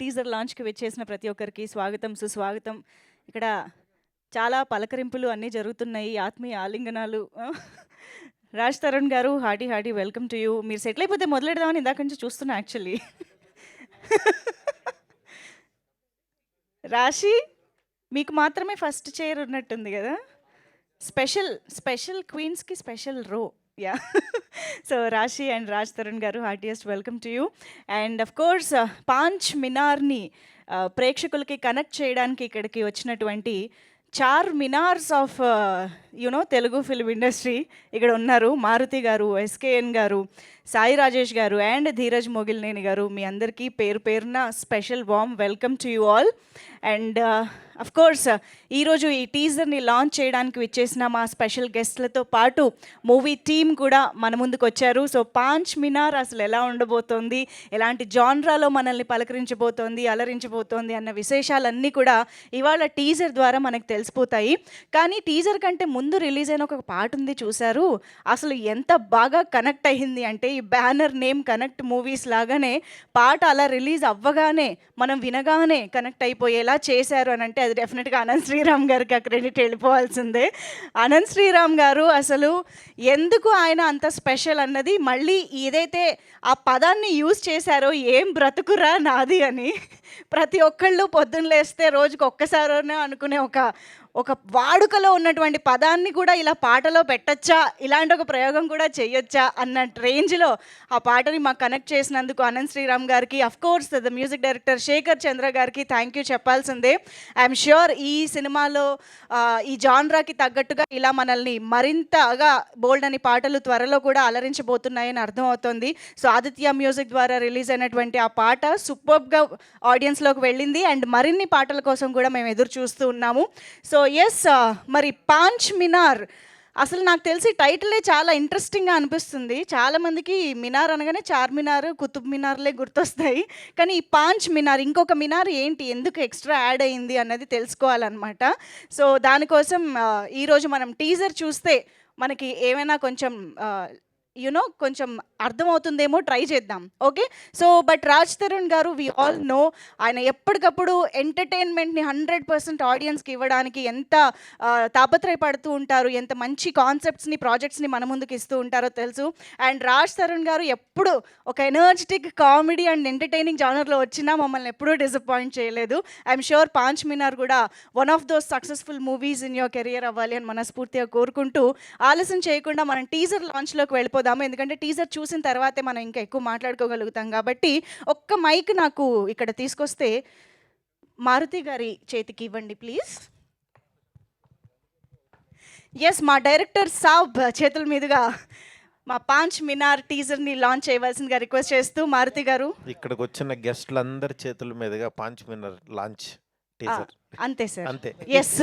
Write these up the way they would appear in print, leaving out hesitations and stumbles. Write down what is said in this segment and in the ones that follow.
Teaser లాంచ్‌కి విచ్చేసిన ప్రతి ఒక్కరికి స్వాగతం, సుస్వాగతం. ఇక్కడ చాలా పలకరింపులు అన్నీ జరుగుతున్నాయి. ఆత్మీయ ఆలింగనాలు. రాజ్ తరుణ్ గారు హార్టీ వెల్కమ్ టు యూ. మీరు సెటిల్ అయిపోతే మొదలెడదామని ఇందాక నుంచి చూస్తున్నా యాక్చువల్లీ. రాశి, మీకు మాత్రమే ఫస్ట్ చైర్ ఉన్నట్టుంది కదా! స్పెషల్ క్వీన్స్‌కి special row. Yeah! So Rashi and Raj Tarun గారు heartiest welcome to you. And of course Paanch మినార్‌ని ప్రేక్షకులకి కనెక్ట్ చేయడానికి ఇక్కడికి వచ్చినటువంటి 4 మినార్స్ ఆఫ్ తెలుగు ఫిల్మ్ ఇండస్ట్రీ ఇక్కడ ఉన్నారు. మారుతి గారు, ఎస్కేఎన్ గారు, సాయి రాజేష్ గారు అండ్ ధీరజ్ మొగిలినేని గారు. మీ అందరికీ పేరు పేరున special warm welcome to you all. And of course ఈరోజు ఈ టీజర్ని లాంచ్ చేయడానికి విచ్చేసిన మా స్పెషల్ గెస్ట్లతో పాటు మూవీ టీమ్ కూడా మన ముందుకు వచ్చారు. సో పాంచ్ మినార్ అసలు ఎలా ఉండబోతోంది, ఎలాంటి జాన్రాలో మనల్ని పలకరించబోతోంది, అలరించబోతోంది అన్న విశేషాలన్నీ కూడా ఇవాళ టీజర్ ద్వారా మనకు తెలిసిపోతాయి. కానీ టీజర్ కంటే ముందు రిలీజ్ అయిన ఒక పాట ఉంది చూశారు, అసలు ఎంత బాగా కనెక్ట్ అయ్యింది అంటే ఈ బ్యానర్ నేమ్ కనెక్ట్ మూవీస్ లాగానే పాట అలా రిలీజ్ అవ్వగానే మనం వినగానే కనెక్ట్ అయిపోయేలా చేశారు అని అంటే అది డెఫినెట్గా అనంత్ శ్రీరామ్ గారికి ఆ క్రెడిట్ వెళ్ళిపోవాల్సిందే. అనంత్ శ్రీరామ్ గారు అసలు ఎందుకు ఆయన అంత స్పెషల్ అన్నది, మళ్ళీ ఏదైతే ఆ పదాన్ని యూజ్ చేశారో ఏం బ్రతుకురా నాది అని ప్రతి ఒక్కళ్ళు పొద్దున్న లేస్తే రోజుకి ఒక్కసారైనా అనుకునే ఒక వాడుకలో ఉన్నటువంటి పదాన్ని కూడా ఇలా పాటలో పెట్టచ్చా, ఇలాంటి ఒక ప్రయోగం కూడా చేయొచ్చా అన్న రేంజ్లో ఆ పాటని మాకు కనెక్ట్ చేసినందుకు అనంత్ శ్రీరామ్ గారికి, of course the music director Shekar Chandra గారికి థ్యాంక్ యూ చెప్పాల్సిందే. ఐఎమ్ ష్యూర్ ఈ సినిమాలో ఈ జాన్రాకి తగ్గట్టుగా ఇలా మనల్ని మరింతగా బోల్డ్ అని పాటలు త్వరలో కూడా అలరించబోతున్నాయని అర్థమవుతుంది. సో ఆదిత్య మ్యూజిక్ ద్వారా రిలీజ్ అయినటువంటి ఆ పాట సూపర్బ్గా ఆడియన్స్లోకి వెళ్ళింది అండ్ మరిన్ని పాటల కోసం కూడా మేము ఎదురు చూస్తూ ఉన్నాము. సో ఎస్, మరి పాంచ్ మినార్ అసలు నాకు తెలిసి టైటిలే చాలా ఇంట్రెస్టింగ్గా అనిపిస్తుంది. చాలామందికి మినార్ అనగానే చార్మినార్, కుతుబ్ మినార్లే గుర్తొస్తాయి. కానీ ఈ పాంచ్ మినార్, ఇంకొక మినార్ ఏంటి, ఎందుకు ఎక్స్ట్రా యాడ్ అయ్యింది అన్నది తెలుసుకోవాలన్నమాట. సో దానికోసం ఈరోజు మనం టీజర్ చూస్తే మనకి ఏమైనా కొంచెం కొంచెం అర్థమవుతుందేమో, ట్రై చేద్దాం. Okay, so but Raj Tarun గారు వి ఆల్ నో ఆయన ఎప్పటికప్పుడు ఎంటర్టైన్మెంట్ని 100% ఆడియన్స్కి ఇవ్వడానికి ఎంత తాపత్రయపడుతూ ఉంటారు, ఎంత మంచి కాన్సెప్ట్స్ని, ప్రాజెక్ట్స్ని మన ముందుకు ఇస్తూ ఉంటారో తెలుసు. అండ్ రాజ్ తరుణ్ గారు ఎప్పుడు ఒక ఎనర్జెటిక్ కామెడీ అండ్ ఎంటర్టైనింగ్ జానర్లో వచ్చినా మమ్మల్ని ఎప్పుడూ డిసప్పాయింట్ చేయలేదు. ఐఎమ్ షూర్ పాంచ్ మినార్ కూడా one of those successful movies in your career అవ్వాలి అని మనస్ఫూర్తిగా కోరుకుంటూ ఆలస్యం చేయకుండా మనం టీజర్ లాంచ్లోకి వెళ్ళిపోదాము. ఎందుకంటే టీజర్ చూసిన తర్వాతే మనం ఇంకా ఎక్కువ మాట్లాడుకోగలుగుతాం కాబట్టి ఒక్క మైక్ నాకు ఇక్కడ తీసుకొస్తే మారుతి గారి చేతికి ఇవ్వండి ప్లీజ్. ఎస్, మా డైరెక్టర్ సాబ్ చేతుల మీదుగా మా పాంచ్ మినార్ టీజర్ని లాంచ్ చేయవలసిందిగా రిక్వెస్ట్ చేస్తూ మారుతి గారు. ఇక్కడికి వచ్చిన గెస్ట్లందరి చేతుల మీదుగా పాంచ్ మినార్ లాంచ్ టీజర్. అంతే సార్, అంతే. Yes.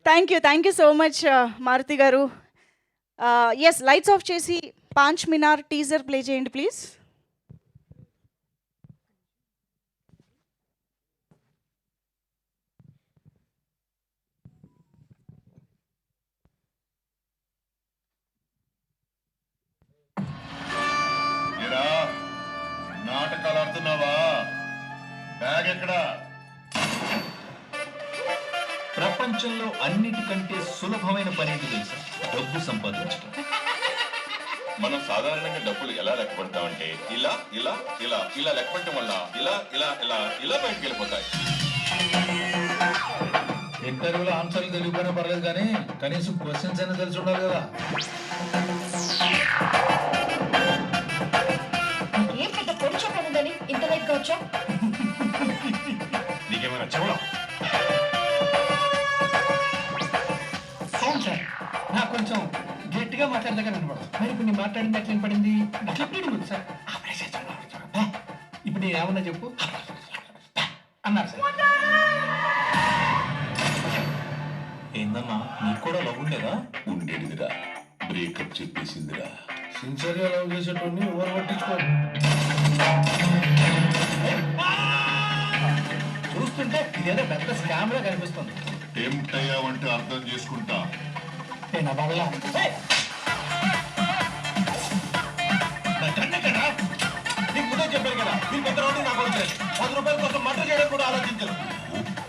Thank you so much Maruthi garu. Yes, lights off చేసి పాంచ్ మినార్ టీజర్ ప్లే చేయండి ప్లీజ్. నాటకాలు ఆడుతున్నావా? బ్యాగ్ ఎక్కడ? ప్రపంచంలో అన్నిటికంటే సులభమైన పని ఏంటి తెలుసా? డబ్బు సంపాదించడం. మనం సాధారణంగా డబ్బులు ఎలా లెక్క పెడతామంటే ఇలా ఇలా ఇలా ఇలా లెక్క పెట్టడం వల్ల ఇలా ఇలా ఇలా ఇలా బయటకు వెళ్ళిపోతాయి. ఇంటర్వ్యూలో ఆన్సర్లు తెలియకపోయినా పర్లేదు, కానీ కనీసం క్వశ్చన్స్ అయినా తెలిసి ఉండాలి కదా. ఇంత లైట్ గా వచ్చా? నీకేమైనా చెవుడా? అవును సార్, నాకు కొంచెం గట్టిగా మాట్లాడదాకా వినపడదు. మరి ఇప్పుడు నేను మాట్లాడింది ఎట్లా వినపడింది? అట్లా వినపడింది సార్. ఇప్పుడు నేను ఏమన్నా చెప్పు అన్నారు సార్. ఏందన్నా, నీకు కూడా లవ్ ఉండేదా? ఉండేదిరా, బ్రేకప్ చెప్పేసిందిరా. సిన్సియర్గా లవ్ చేసేటోని ఎవరు పట్టించుకోరు. చూస్తుంటే ఇదేదో పెద్ద స్కామ్ లా కనిపిస్తుంది. టెంప్ట్ అయ్యావంటే అర్థం చేసుకుంటా. నా బాబులా నీకు ముందే చెప్పాను కదా, నీ పెద్ద రోడ్డు నాకు వచ్చేది. ఆలోచించరు.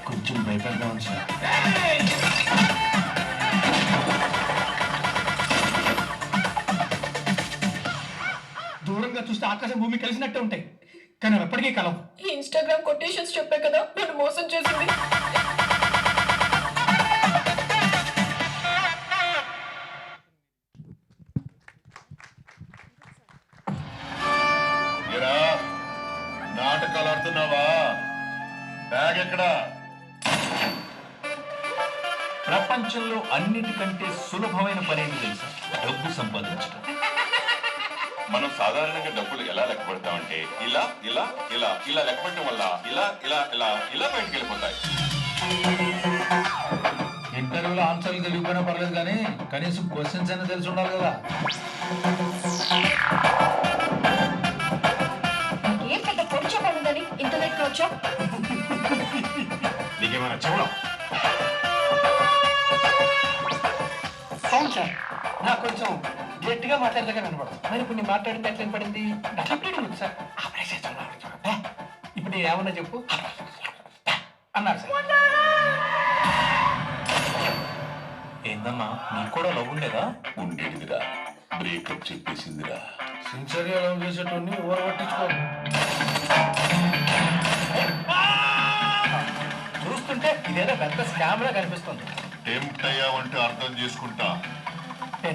కొంచెం భయపడగా ఉంది సార్. దూరంగా చూస్తే ఆకాశం భూమి కలిసినట్టే ఉంటాయి, కానీ అవి ఎప్పటికీ కలవు. ఈ ఇన్స్టాగ్రామ్ కొటేషన్స్ చెప్పే కదా నన్ను మోసం చేసింది. ఏరా, నాటకాలు ఆడుతున్నావా? బ్యాగ్ ఎక్కడా? ప్రపంచంలో అన్నిటికంటే సులభమైన పని ఏంటి తెలుసా? డబ్బు సంపాదించడం. మనం సాధారణంగా డబ్బులు ఎలా లెక్క పెడతామంటే ఇలా ఇలా ఇలా ఇలా లెక్క పెట్టడం వల్ల ఇలా ఇలా ఇలా ఇలా బయటికి వెళ్ళిపోతాయి. ఇంటర్వ్యూలో ఆన్సర్లు తెలియకపోయినా పర్లేదు కానీ కనీసం క్వశ్చన్స్ అయినా తెలిసి ఉండాలి కదా. ఏం పెద్ద పొడిచే పడిందని ఇంత లెక్క వచ్చా? నీకేమైనా చెవుడా? అవును సార్, నాకు కొంచెం గట్టిగా మాట్లాడదాకా వినపడదు. మరి ఇప్పుడు నేను మాట్లాడింది ఎట్లా వినపడింది? డబ్బు సార్. ఇప్పుడు నేను ఏమన్నా చెప్పు అన్నారు సార్. ఏందమ్మా నీకు కూడా లవ్ ఉండేదా? ఉండేదిరా, బ్రేకప్ చెప్పేసిందిరా. సిన్సియర్గా లవ్ చేసేటోని ఎవరు పట్టించుకో. చూస్తుంటే ఇదేదో పెద్ద స్కామ్ లా కనిపిస్తుంది. టెంప్ట్ అయ్యావంటే అర్థం చేసుకుంటా.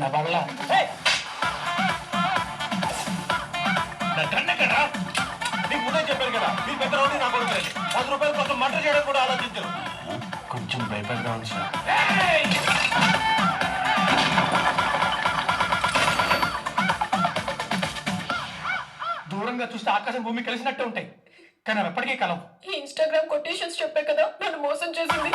నా వల్ల నీకు ముందే చెప్పాను కదా, మీ పెద్ద రౌడీ నా కొడుకు 10 రూపాయల కోసం మటర్ చేయడం కూడా ఆలోచించరు. కొంచెం భయపడగా ఉంది సార్. దూరంగా చూస్తే ఆకాశం భూమి కలిసినట్టే ఉంటాయి, కానీ అవి ఎప్పటికీ కలవు. ఈ ఇన్స్టాగ్రామ్ కొటేషన్స్ చెప్పే కదా నన్ను మోసం చేసింది.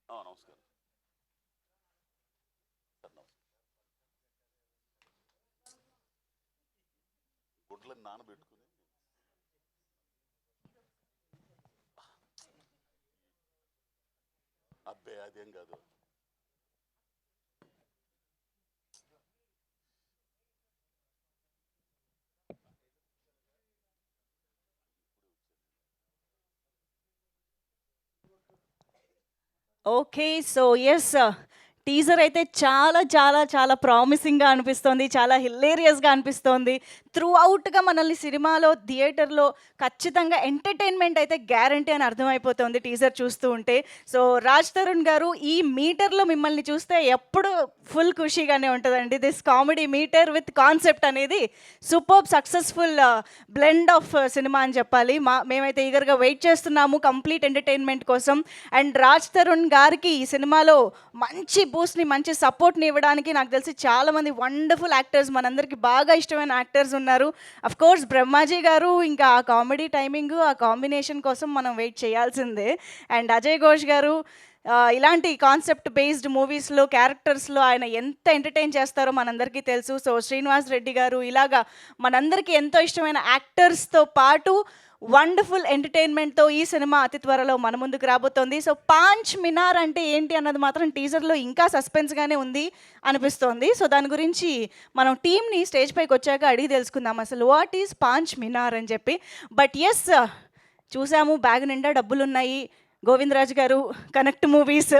నమస్కారం సార్. గుడ్లను నానబెట్టుకుని అబ్బే అదేం కాదు. ఓకే. So yes. టీజర్ అయితే చాలా చాలా చాలా ప్రామిసింగ్‌గా అనిపిస్తోంది. చాలా హిలేరియస్‌గా అనిపిస్తోంది. త్రూ ఔట్‌గా మనల్ని సినిమాలో, థియేటర్‌లో ఖచ్చితంగా ఎంటర్‌టైన్‌మెంట్ అయితే గ్యారంటీ అని అర్థమైపోతోంది టీజర్ చూస్తూ ఉంటే. సో రాజ్ తరుణ్ గారు, ఈ మీటర్‌లో మిమ్మల్ని చూస్తే ఎప్పుడు ఫుల్ ఖుషీగానే ఉంటదండి. This comedy meter with concept అనేది superb successful blend of cinema అని చెప్పాలి. మేమైతే ఈగర్‌గా వెయిట్ చేస్తున్నాము కంప్లీట్ ఎంటర్‌టైన్‌మెంట్ కోసం. అండ్ రాజ్ తరుణ్ గారికి ఈ సినిమాలో మంచి బూస్ట్‌ని, మంచి సపోర్ట్‌ని ఇవ్వడానికి నాకు తెలిసి చాలామంది వండర్ఫుల్ యాక్టర్స్, మనందరికీ బాగా ఇష్టమైన యాక్టర్స్ ఉన్నారు. అఫ్కోర్స్ బ్రహ్మాజీ గారు, ఇంకా ఆ కామెడీ టైమింగ్, ఆ కాంబినేషన్ కోసం మనం వెయిట్ చేయాల్సిందే. అండ్ అజయ్ ఘోష్ గారు, ఇలాంటి కాన్సెప్ట్ బేస్డ్ మూవీస్లో, క్యారెక్టర్స్లో ఆయన ఎంత ఎంటర్టైన్ చేస్తారో మనందరికీ తెలుసు. సో శ్రీనివాస్ రెడ్డి గారు, ఇలాగా మనందరికీ ఎంతో ఇష్టమైన యాక్టర్స్తో పాటు వండర్ఫుల్ ఎంటర్టైన్మెంట్తో ఈ సినిమా అతి త్వరలో మన ముందుకు రాబోతోంది. సో పాంచ్ మినార్ అంటే ఏంటి అన్నది మాత్రం టీజర్లో ఇంకా సస్పెన్స్గానే ఉంది అనిపిస్తోంది. సో దాని గురించి మనం టీమ్ని స్టేజ్ పైకి వచ్చాక అడిగి తెలుసుకుందాం అసలు వాట్ ఈజ్ పాంచ్ మినార్ అని చెప్పి. బట్ ఎస్, చూసాము, బ్యాగ్ నిండా డబ్బులు ఉన్నాయి. గోవిందరాజు గారు, కనెక్ట్ మూవీస్,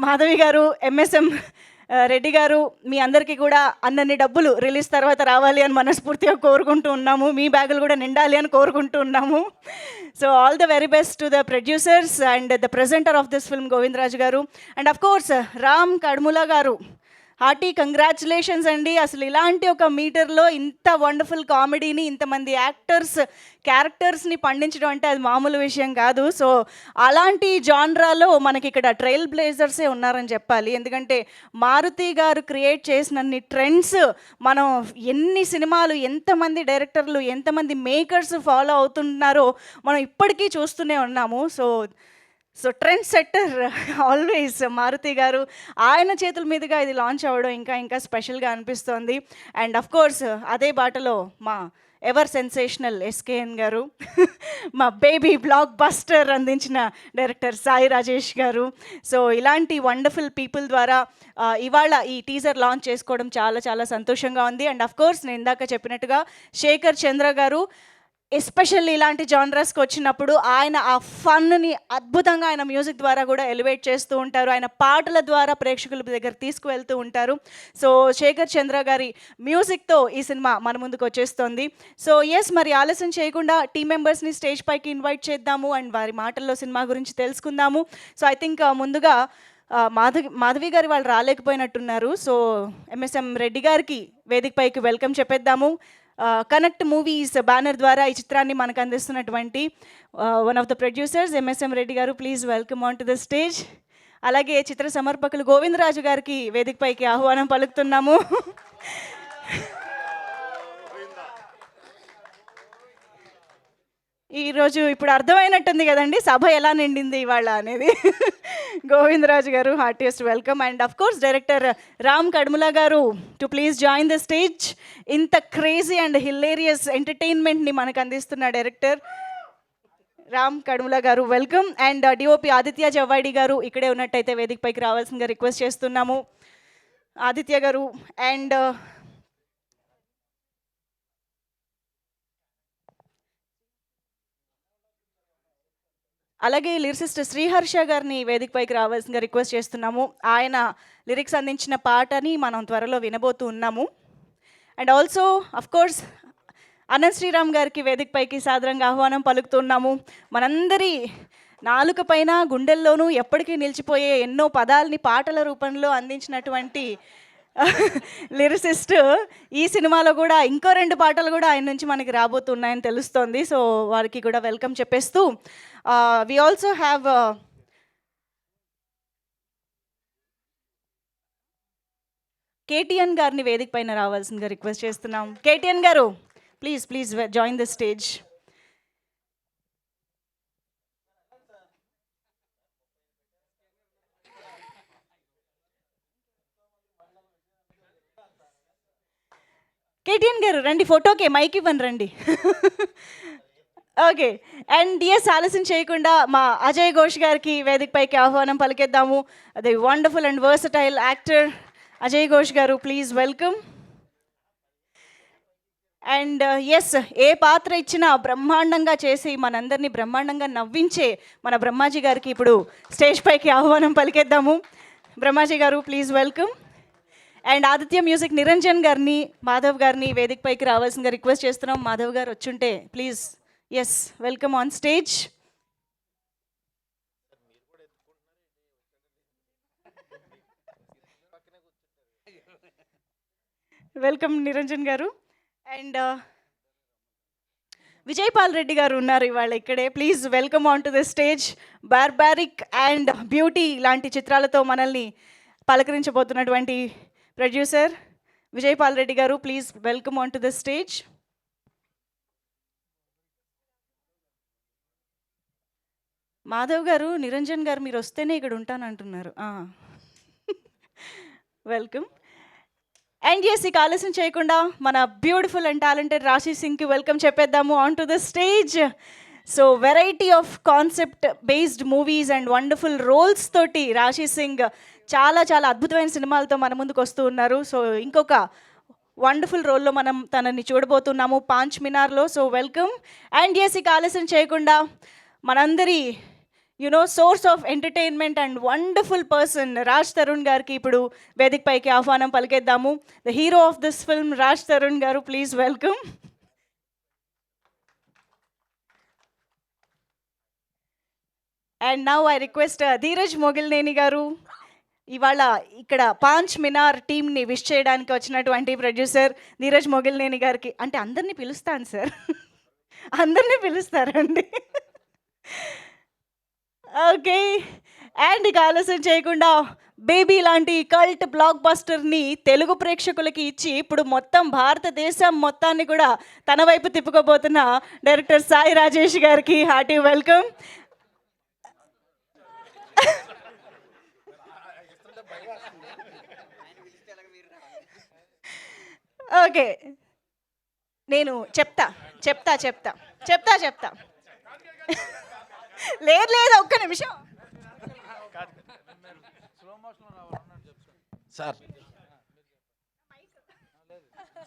మాధవి గారు, ఎంఎస్ఎం రెడ్డి గారు, మీ అందరికీ కూడా అన్నన్ని డబ్బులు రిలీజ్ తర్వాత రావాలి అని మనస్ఫూర్తిగా కోరుకుంటూ ఉన్నాము. మీ బ్యాగులు కూడా నిండాలి అని కోరుకుంటూ ఉన్నాము. So all the very best to the producers and the presenter of this film Govindaraju గారు. అండ్ అఫ్ కోర్స్ రామ్ కడ్ములా గారు, హార్టీ కంగ్రాచులేషన్స్ అండి. అసలు ఇలాంటి ఒక మీటర్లో ఇంత వండర్ఫుల్ కామెడీని, ఇంతమంది యాక్టర్స్ క్యారెక్టర్స్ని పండించడం అంటే అది మామూలు విషయం కాదు. సో అలాంటి జాన్రాలో మనకి ఇక్కడ ట్రైల్ బ్లేజర్సే ఉన్నారని చెప్పాలి. ఎందుకంటే మారుతి గారు క్రియేట్ చేసినన్ని ట్రెండ్స్ మనం ఎన్ని సినిమాలు, ఎంతమంది డైరెక్టర్లు, ఎంతమంది మేకర్స్ ఫాలో అవుతున్నారో మనం ఇప్పటికీ చూస్తూనే ఉన్నాము. So trend setter always Maruthi garu. ఆయన చేతుల మీదుగా ఇది లాంచ్ అవ్వడం ఇంకా ఇంకా స్పెషల్గా అనిపిస్తోంది. అండ్ అఫ్ కోర్స్ అదే బాటలో మా ఎవర్ సెన్సేషనల్ ఎస్కేఎన్ గారు, మా బేబీ బ్లాక్ బస్టర్ అందించిన డైరెక్టర్ సాయి రాజేష్ గారు. సో ఇలాంటి వండర్ఫుల్ పీపుల్ ద్వారా ఇవాళ ఈ టీజర్ లాంచ్ చేసుకోవడం చాలా చాలా సంతోషంగా ఉంది. అండ్ అఫ్ కోర్స్ నేను ఇందాక చెప్పినట్టుగా శేఖర్ చంద్ర గారు ఎస్పెషల్లీ ఇలాంటి జానరస్కి వచ్చినప్పుడు ఆయన ఆ ఫన్ని అద్భుతంగా ఆయన మ్యూజిక్ ద్వారా కూడా ఎలివేట్ చేస్తూ ఉంటారు. ఆయన పాటల ద్వారా ప్రేక్షకుల దగ్గర తీసుకువెళ్తూ ఉంటారు. సో శేఖర్ చంద్ర గారి మ్యూజిక్తో ఈ సినిమా మన ముందుకు వచ్చేస్తుంది. సో ఎస్, మరి ఆలస్యం చేయకుండా టీమ్ మెంబర్స్ని స్టేజ్ పైకి ఇన్వైట్ చేద్దాము అండ్ వారి మాటల్లో సినిమా గురించి తెలుసుకుందాము. సో ఐ థింక్ ముందుగా మాధవి గారు వాళ్ళు రాలేకపోయినట్టున్నారు. సో ఎంఎస్ఎం రెడ్డి గారికి వేదిక పైకి వెల్కమ్ చెప్పేద్దాము. కనెక్ట్ మూవీస్ బ్యానర్ ద్వారా ఈ చిత్రాన్ని మనకు అందిస్తున్నటువంటి one of the producers MSM Reddy గారు, please welcome on to the stage. అలాగే చిత్ర సమర్పకులు గోవిందరాజు గారికి వేదికపైకి ఆహ్వానం పలుకుతున్నాము. ఈరోజు ఇప్పుడు అర్థమైనట్టుంది కదండి సభ ఎలా నిండింది ఇవాళ అనేది. గోవిందరాజు గారు, heartiest welcome. And of course director Ram Kadumula గారు to please join the stage. ఇంత క్రేజీ అండ్ హిల్లేరియస్ ఎంటర్టైన్మెంట్ని మనకు అందిస్తున్న డైరెక్టర్ రామ్ కడుముల గారు, welcome. And DOP Aditya Javvadi గారు ఇక్కడే ఉన్నట్టయితే వేదిక పైకి రావాల్సిందిగా రిక్వెస్ట్ చేస్తున్నాము. ఆదిత్య గారు. అండ్ అలాగే లిరిసిస్ట్ శ్రీహర్ష గారిని వేదిక పైకి రావాల్సిందిగా రిక్వెస్ట్ చేస్తున్నాము. ఆయన లిరిక్స్ అందించిన పాటని మనం త్వరలో వినబోతూ ఉన్నాము. And also of course Ananth Sriram గారికి వేదిక పైకి సాదరంగా ఆహ్వానం పలుకుతున్నాము. మనందరి నాలుక పైన గుండెల్లోనూ ఎప్పటికీ నిలిచిపోయే ఎన్నో పదాలని పాటల రూపంలో అందించినటువంటి లిరిసిస్ట్ ఈ సినిమాలో కూడా ఇంకో 2 పాటలు కూడా ఆయన నుంచి మనకి రాబోతున్నాయని తెలుస్తోంది. సో వారికి కూడా వెల్కమ్ చెప్పేస్తూ వి ఆల్సో హ్యావ్ కేటీఎన్ గారిని వేదిక పైన రావాల్సిందిగా రిక్వెస్ట్ చేస్తున్నాం. కేటీఎన్ గారు, please join the stage. KTN గారు రండి, ఫోటోకే మైక్ ఇవ్వను రండి. ఓకే. అండ్ ఎస్, ఆలస్యం చేయకుండా మా అజయ్ ఘోష్ గారికి వేదిక పైకి ఆహ్వానం పలికేద్దాము. అదే wonderful and versatile actor Ajay Ghosh గారు, ప్లీజ్ వెల్కమ్. అండ్ ఎస్, ఏ పాత్ర ఇచ్చినా బ్రహ్మాండంగా చేసి మనందరినీ బ్రహ్మాండంగా నవ్వించే మన బ్రహ్మాజీ గారికి ఇప్పుడు స్టేజ్ పైకి ఆహ్వానం పలికేద్దాము. బ్రహ్మాజీ గారు, please welcome. And Aditya music Niranjan గారిని, మాధవ్ గారిని వేదిక పైకి రావాల్సిందిగా రిక్వెస్ట్ చేస్తున్నాం. మాధవ్ గారు వచ్చుంటే please. Yes, welcome on stage. Welcome Niranjan garu. And Vijayapal Reddy garu ఉన్నారు ఇవాళ ఇక్కడే, please welcome on to the stage. Barbarik and beauty లాంటి చిత్రాలతో మనల్ని పలకరించబోతున్నటువంటి ప్రొడ్యూసర్ విజయపాల్ రెడ్డి గారు, please welcome on to the stage. Madhav garu, Niranjan గారు మీరు వస్తేనే ఇక్కడ ఉంటానంటున్నారు. వెల్కమ్. అండ్ ఎస్, ఇక ఆలస్యం చేయకుండా మన బ్యూటిఫుల్ అండ్ టాలెంటెడ్ రాశి సింగ్కి వెల్కమ్ చెప్పేద్దాము on to the stage. So variety of concept based movies and wonderful roles తోటి రాశి సింగ్ చాలా చాలా అద్భుతమైన సినిమాలతో మన ముందుకు వస్తూ ఉన్నారు. సో ఇంకొక వండర్ఫుల్ రోల్లో మనం తనని చూడబోతున్నాము, పాంచ్ మినార్లో. So welcome. అండ్ ఎస్, ఇక ఆలస్యం చేయకుండా మనందరి source of entertainment and wonderful person Raj Tarun గారికి ఇప్పుడు వేదిక పైకి ఆహ్వానం పలికేద్దాము. The hero of this film Raj Tarun గారు, please welcome. And now I request Dheeraj Mogilineni గారు, ఇవాళ ఇక్కడ పాంచ్ మినార్ టీమ్ని విష్ చేయడానికి వచ్చినటువంటి ప్రొడ్యూసర్ ధీరజ్ మొగిలినేని గారికి, అంటే అందరినీ పిలుస్తాను సార్, అందరినీ పిలుస్తారండి. ఓకే, అండ్ ఇక ఆలస్యం చేయకుండా బేబీ లాంటి కల్ట్ బ్లాక్ బస్టర్ని తెలుగు ప్రేక్షకులకి ఇచ్చి ఇప్పుడు మొత్తం భారతదేశం మొత్తాన్ని కూడా తన వైపు తిప్పుకోబోతున్న డైరెక్టర్ సాయి రాజేష్ గారికి హార్టీ వెల్కమ్. ఓకే, నేను చెప్తా చెప్తా చెప్తా చెప్తా చెప్తా లేదు లేదు, ఒక్క నిమిషం. సార్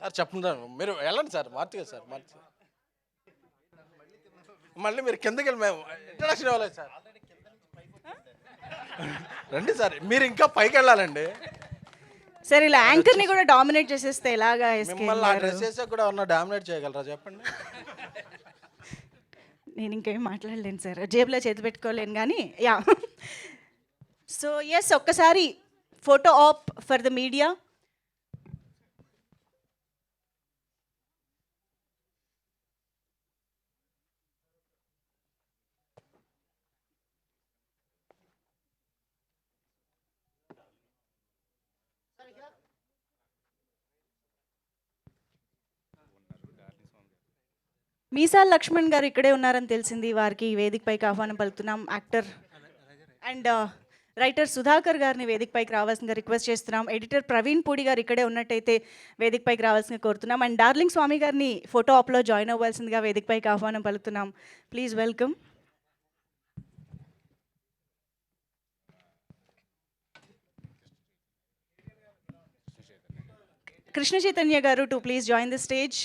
సార్ చెప్పండి, మీరు వెళ్ళండి సార్, మార్చిగా సార్ మార్చి మళ్ళీ మీరు కిందకి వెళ్ళి మేము ఇంట్రడక్షన్ ఇవ్వలేదు సార్. రండి సార్, మీరు ఇంకా పైకి వెళ్ళాలండి. సరే, ఇలా యాంకర్ని కూడా డామినేట్ చేసేస్తే ఎలాగా? మిమ్మల్ని ఆ డ్రెస్ చేసా కూడా ఏమన్నా డామినేట్ చేయగలరా చెప్పండి. నేను ఇంకేం మాట్లాడలేను సార్, జేబులో చేతి పెట్టుకోలేను కానీ యా. సో ఎస్, ఒక్కసారి photo op for the media. Meesala Lakshman garu ఇక్కడే ఉన్నారని తెలిసింది, వారికి వేదికపైకి ఆహ్వానం పలుకుతున్నాం. యాక్టర్ అండ్ రైటర్ సుధాకర్ గారిని వేదికపైకి రావాల్సిందిగా రిక్వెస్ట్ చేస్తున్నాం. ఎడిటర్ ప్రవీణ్ పూడి గారు ఇక్కడే ఉన్నట్టయితే వేదికపైకి రావాల్సిందిగా కోరుతున్నాం. అండ్ డార్లింగ్ స్వామి గారిని ఫోటో ఆప్లో జాయిన్ అవ్వాల్సిందిగా వేదికపైకి ఆహ్వానం పలుకుతున్నాం. Please welcome. కృష్ణ చైతన్య గారు to please join the stage.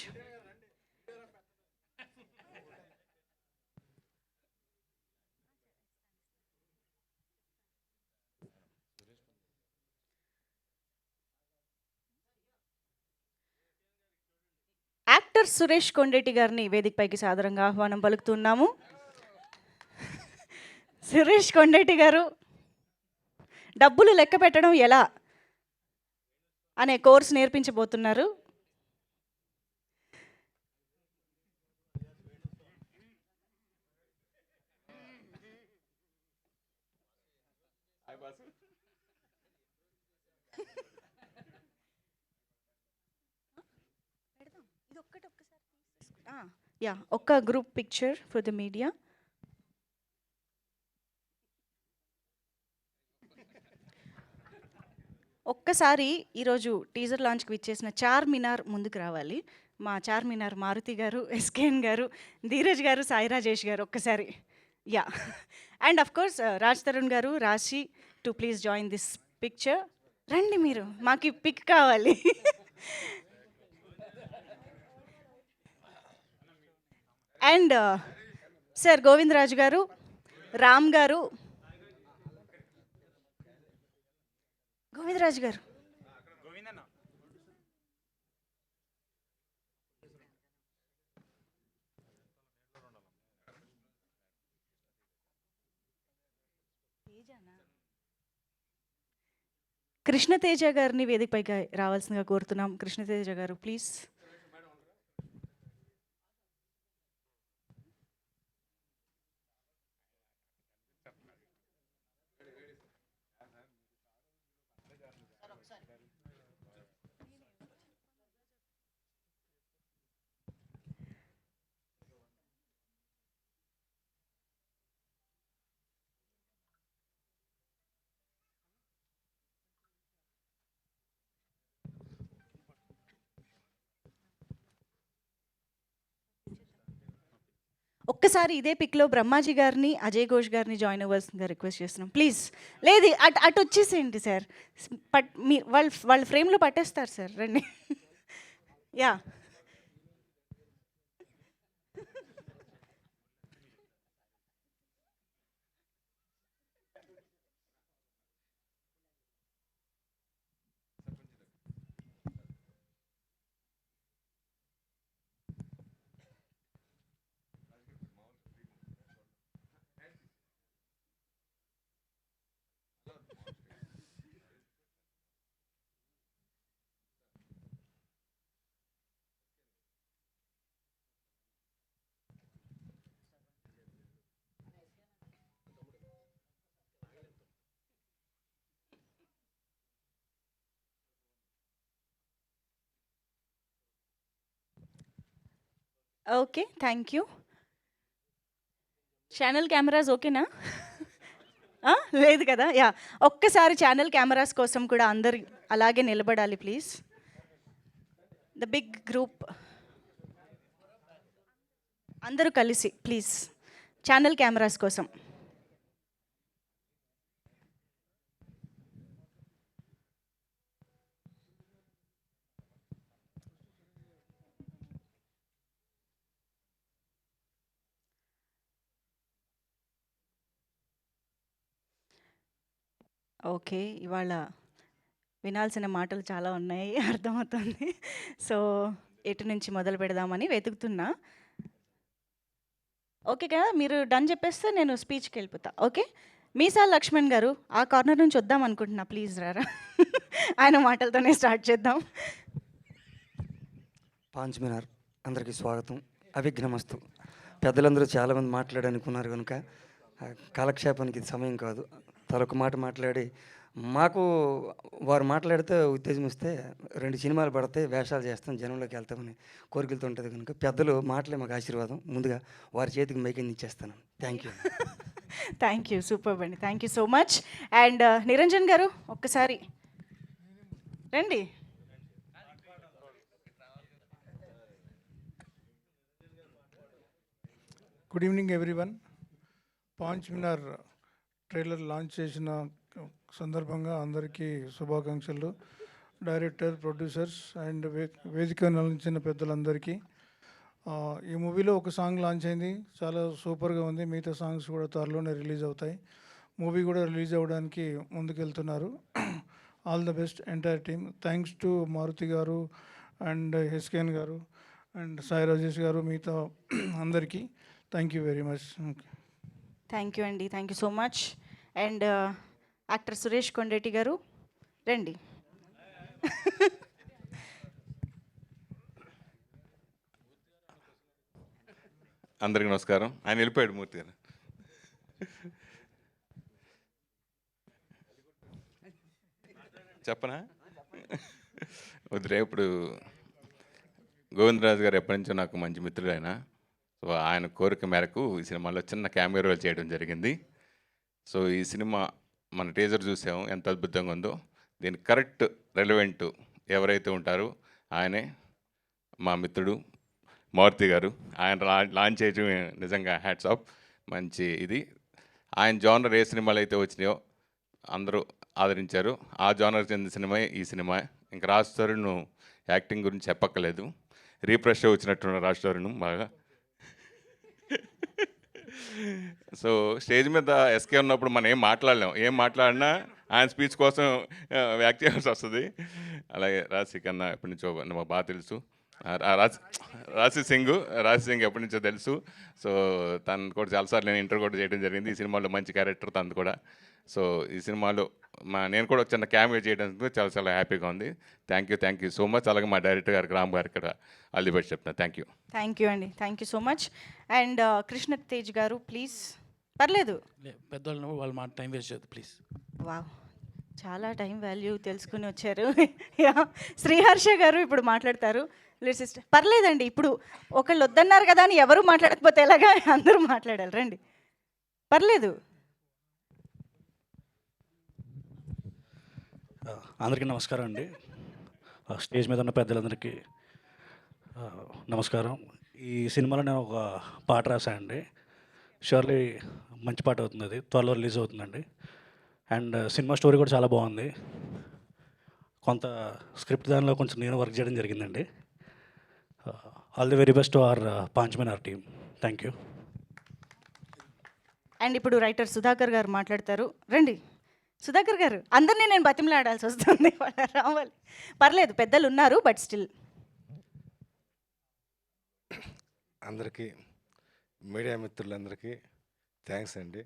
Actor Suresh Kondeti గారిని వేదికపైకి సాదరంగా ఆహ్వానం పలుకుతున్నాము. సురేష్ కొండేటి గారు డబ్బులు లెక్క పెట్టడం ఎలా అనే కోర్స్ నేర్పించబోతున్నారు. యా, ఒక్క group picture for the media. ఒక్కసారి ఈరోజు టీజర్ లాంచ్కి విచ్చేసిన చార్మినార్ ముందుకు రావాలి. మా చార్మినార్ మారుతి గారు, ఎస్కేఎన్ గారు, ధీరజ్ గారు, సాయి రాజేష్ గారు ఒక్కసారి. Yeah, and of course Raj Tarun గారు, రాశి to please join this picture. రండి, మీరు మాకు పిక్ కావాలి. అండ్ సార్ గోవిందరాజు గారు, రామ్ గారు, గోవిందరాజు గారు, కృష్ణతేజ గారిని వేదికపైకి రావాల్సిందిగా కోరుతున్నాం. కృష్ణతేజ గారు ప్లీజ్. ఒక్కసారి ఇదే పిక్లో బ్రహ్మాజీ గారిని, అజయ్ ఘోష్ గారిని జాయిన్ అవ్వాల్సిందిగా రిక్వెస్ట్ చేస్తున్నాం ప్లీజ్. లేదు, అటు అటు వచ్చేసేయండి సార్, మీ వాళ్ళ ఫ్రేమ్లో పట్టేస్తారు సార్, రండి. Yeah, okay. Thank you. Channel cameras ఓకేనా? ఆ! లేదు కదా! యాహ్! ఒక్కసారి ఛానల్ కెమెరాస్ కోసం కూడా అందరూ అలాగే నిలబడాలి ప్లీజ్. ద బిగ్ గ్రూప్ అందరూ కలిసి ప్లీజ్. ఛానల్ కెమెరాస్ కోసం. ఓకే. ఇవాళ వినాల్సిన మాటలు చాలా ఉన్నాయి. అర్థమవుతుంది. సో, ఎటు నుంచి మొదలు పెడదామని వెతుకుతున్నా. ఓకే కదా! మీరు డన్ చెప్పేస్తే నేను స్పీచ్‌కెళ్ళిపోతా. ఓకే. మీసాల లక్ష్మణ్ గారు ఆ కార్నర్ నుంచి వద్దాం అనుకుంటున్నా. ప్లీజ్ రారా. ఆయన మాటలతోనే స్టార్ట్ చేద్దాం. పాంచ్ మినార్ అందరికీ స్వాగతం. అవిఘ్నమస్తు. పెద్దలందరూ చాలామంది మాట్లాడనుకున్నారు కనుక కాలక్షేపానికి ఇది సమయం కాదు. తరొక మాట మాట్లాడి మాకు వారు మాట్లాడితే ఉత్తేజం ఇస్తే 2 సినిమాలు పడితే వేషాలు చేస్తాం, జనంలోకి వెళ్తామని కోరికలతో ఉంటుంది కనుక పెద్దలు మాటలే మాకు ఆశీర్వాదం. ముందుగా వారి చేతికి మైకింగ్ ఇచ్చేస్తాను. Thank you. Thank you. Superb అండి. Thank you so much. And Niranjan గారు ఒక్కసారి రండి. Good evening everyone. Paanch Minar trailer launch చేసిన సందర్భంగా అందరికీ శుభాకాంక్షలు. డైరెక్టర్, ప్రొడ్యూసర్స్ అండ్ వేదిక నలించిన పెద్దలందరికీ. ఈ మూవీలో ఒక సాంగ్ లాంచ్ అయింది, చాలా సూపర్గా ఉంది. మిగతా సాంగ్స్ కూడా త్వరలోనే రిలీజ్ అవుతాయి. మూవీ కూడా రిలీజ్ అవ్వడానికి ముందుకెళ్తున్నారు. All the best entire team. Thanks to Maruthi గారు అండ్ ఎస్కేన్ గారు అండ్ సాయి రాజేష్ గారు, మిగతా అందరికీ thank you very much. Thank you అండి. Thank you so much. And actor Suresh Kondeti గారు రండి. అందరికీ నమస్కారం. ఆయన వెళ్ళిపోయాడు మూర్తి గారు. చెప్పనా? వద్దురే. ఇప్పుడు గోవిందరాజు గారు ఎప్పటి నుంచో నాకు మంచి మిత్రుడు ఆయన. సో ఆయన కోరిక మేరకు ఈ సినిమాలో చిన్న క్యామియో రోల్ చేయడం జరిగింది. సో ఈ సినిమా మన టీజర్ చూసాము, ఎంత అద్భుతంగా ఉందో. దీనికి కరెక్ట్ రెలవెంట్ ఎవరైతే ఉంటారో ఆయనే మా మిత్రుడు మారుతి గారు. ఆయన లాంచ్ చేయడం నిజంగా హ్యాట్స్ ఆఫ్. మంచి ఇది. ఆయన జానర్ ఏ సినిమాలు అయితే వచ్చినాయో అందరూ ఆదరించారు. ఆ జానర్ చెందిన సినిమా ఈ సినిమా. ఇంకా రాజ్ తరుణ్ యాక్టింగ్ గురించి చెప్పక్కలేదు. రీఫ్రెష్ వచ్చినట్టున్న రాజ్ తరుణ్ బాగా. సో స్టేజ్ మీద ఎస్కే ఉన్నప్పుడు మనం ఏం మాట్లాడలేం. ఏం మాట్లాడినా ఆయన స్పీచ్ కోసం యాక్ట్ చేయాల్సి వస్తుంది. అలాగే రాశి కన్నా ఎప్పటి నుంచో మాకు బాగా తెలుసు. రాశి సింగ్ ఎప్పటి నుంచో తెలుసు. సో తను కూడా చాలాసార్లు నేను ఇంటర్వ్యూ కూడా చేయడం జరిగింది. ఈ సినిమాలో మంచి క్యారెక్టర్ తను కూడా. సో ఈ సినిమాలో నేను కూడా ఒక చిన్న క్యామియో చేయడానికి చాలా చాలా హ్యాపీగా ఉంది. Thank you so much. అలాగే మా డైరెక్టర్ గారికి రామ్ గారికి ఇక్కడ ఆల్ ది బెస్ట్ చెప్తాను. Thank you. థ్యాంక్ యూ అండి. Thank you so much. And Krishna Tej గారు ప్లీజ్. పర్లేదు, పెద్దవాళ్ళు వాళ్ళు మాట టైం వేస్ట్ చేయదు ప్లీజ్. వావ్, చాలా టైం వాల్యూ తెలుసుకుని వచ్చారు. యా, శ్రీహర్ష గారు ఇప్పుడు మాట్లాడతారు. సిస్టర్ పర్లేదండి. ఇప్పుడు ఒకళ్ళు వద్దన్నారు కదా అని ఎవరు మాట్లాడకపోతే ఎలాగా? అందరూ మాట్లాడాలి. రండి, పర్లేదు. అందరికీ నమస్కారం అండి. స్టేజ్ మీద ఉన్న పెద్దలందరికీ నమస్కారం. ఈ సినిమాలో నేను ఒక పాట రాశాను అండి. షూర్లీ మంచి పాట అవుతుంది. అది త్వరలో రిలీజ్ అవుతుందండి. అండ్ సినిమా స్టోరీ కూడా చాలా బాగుంది. కొంత స్క్రిప్ట్ దానిలో కొంచెం నేను వర్క్ చేయడం జరిగిందండి. All the very best to our Paanch Minar team. Thank you. And ఇప్పుడు రైటర్ సుధాకర్ గారు మాట్లాడతారు. రండి సుధాకర్ గారు. అందరినీ నేను బతిమలాడాల్సి వస్తుంది, వాళ్ళు రావాలి. పర్లేదు, పెద్దలు ఉన్నారు, బట్ స్టిల్. అందరికీ, మీడియా మిత్రులందరికీ థ్యాంక్స్ అండి.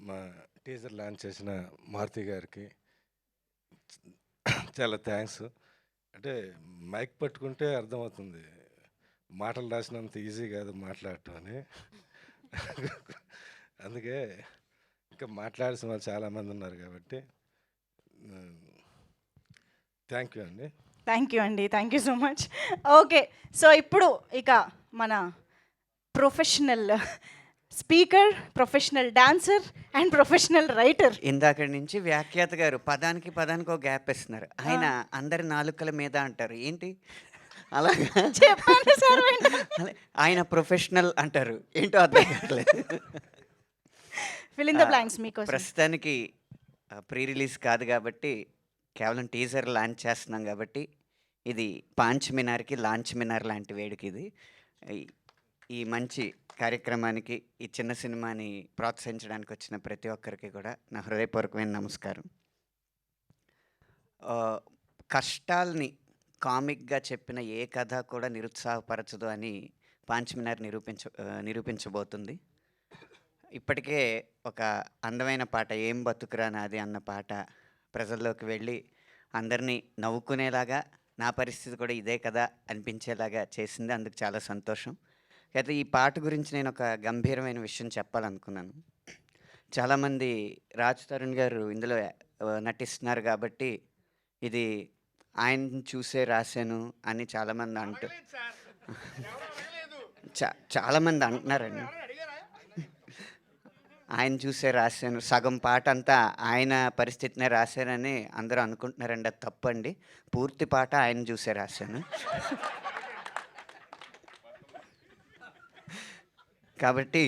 మా టీజర్ లాంచ్ చేసిన మారుతి గారికి చాలా థ్యాంక్స్. అంటే మైక్ పట్టుకుంటే అర్థమవుతుంది, మాటలు రాసినంత ఈజీ కాదు మాట్లాడటం అని. అందుకే ఇంకా మాట్లాడాల్సిన వాళ్ళు చాలామంది ఉన్నారు కాబట్టి థ్యాంక్ యూ అండి. థ్యాంక్ యూ అండి. Thank you so much. Okay. So ఇప్పుడు ఇక మన professional speaker, professional dancer and professional writer. ఇందాక నుంచి వ్యాఖ్యాత గారు పదానికి ఒక గ్యాప్ ఇస్తున్నారు. ఆయన అందరి నాలుకల మీద అంటారు. ఏంటి అలాగా? చెప్పండి సార్. ఆయన ప్రొఫెషనల్ అంటారు. ఏంటో అర్థం కావట్లేదు. ఫిల్ ఇన్ ద బ్లాంక్స్ మీకోసం. ప్రస్తుతానికి ప్రీ రిలీజ్ కాదు కాబట్టి కేవలం టీజర్ లాంచ్ చేస్తున్నాం కాబట్టి ఇది పాంచ్ మినార్కి లాంచ్ మినార్ లాంటి వేడుక ఇది. ఈ మంచి కార్యక్రమానికి ఈ చిన్న సినిమాని ప్రోత్సహించడానికి వచ్చిన ప్రతి ఒక్కరికి కూడా నా హృదయపూర్వకమైన నమస్కారం. కష్టాల్ని కామిక్గా చెప్పిన ఏ కథ కూడా నిరుత్సాహపరచదు అని పాంచ్ మినార్ నిరూపించబోతుంది. ఇప్పటికే ఒక అందమైన పాట ఏం బతుకురా నాది అన్న పాట ప్రజల్లోకి వెళ్ళి అందరినీ నవ్వుకునేలాగా నా పరిస్థితి కూడా ఇదే కదా అనిపించేలాగా చేసింది. అందుకు చాలా సంతోషం. అయితే ఈ పాట గురించి నేను ఒక గంభీరమైన విషయం చెప్పాలనుకున్నాను. చాలామంది రాజ్ తరుణ్ గారు ఇందులో నటిస్తున్నారు కాబట్టి ఇది ఆయన చూసే రాశాను అని చాలామంది చాలామంది అంటున్నారండి. ఆయన చూసే రాశాను, సగం పాట అంతా ఆయన పరిస్థితినే రాశానని అందరూ అనుకుంటున్నారండి. అది తప్పండి. పూర్తి పాట ఆయన చూసే రాశాను. కాబట్టి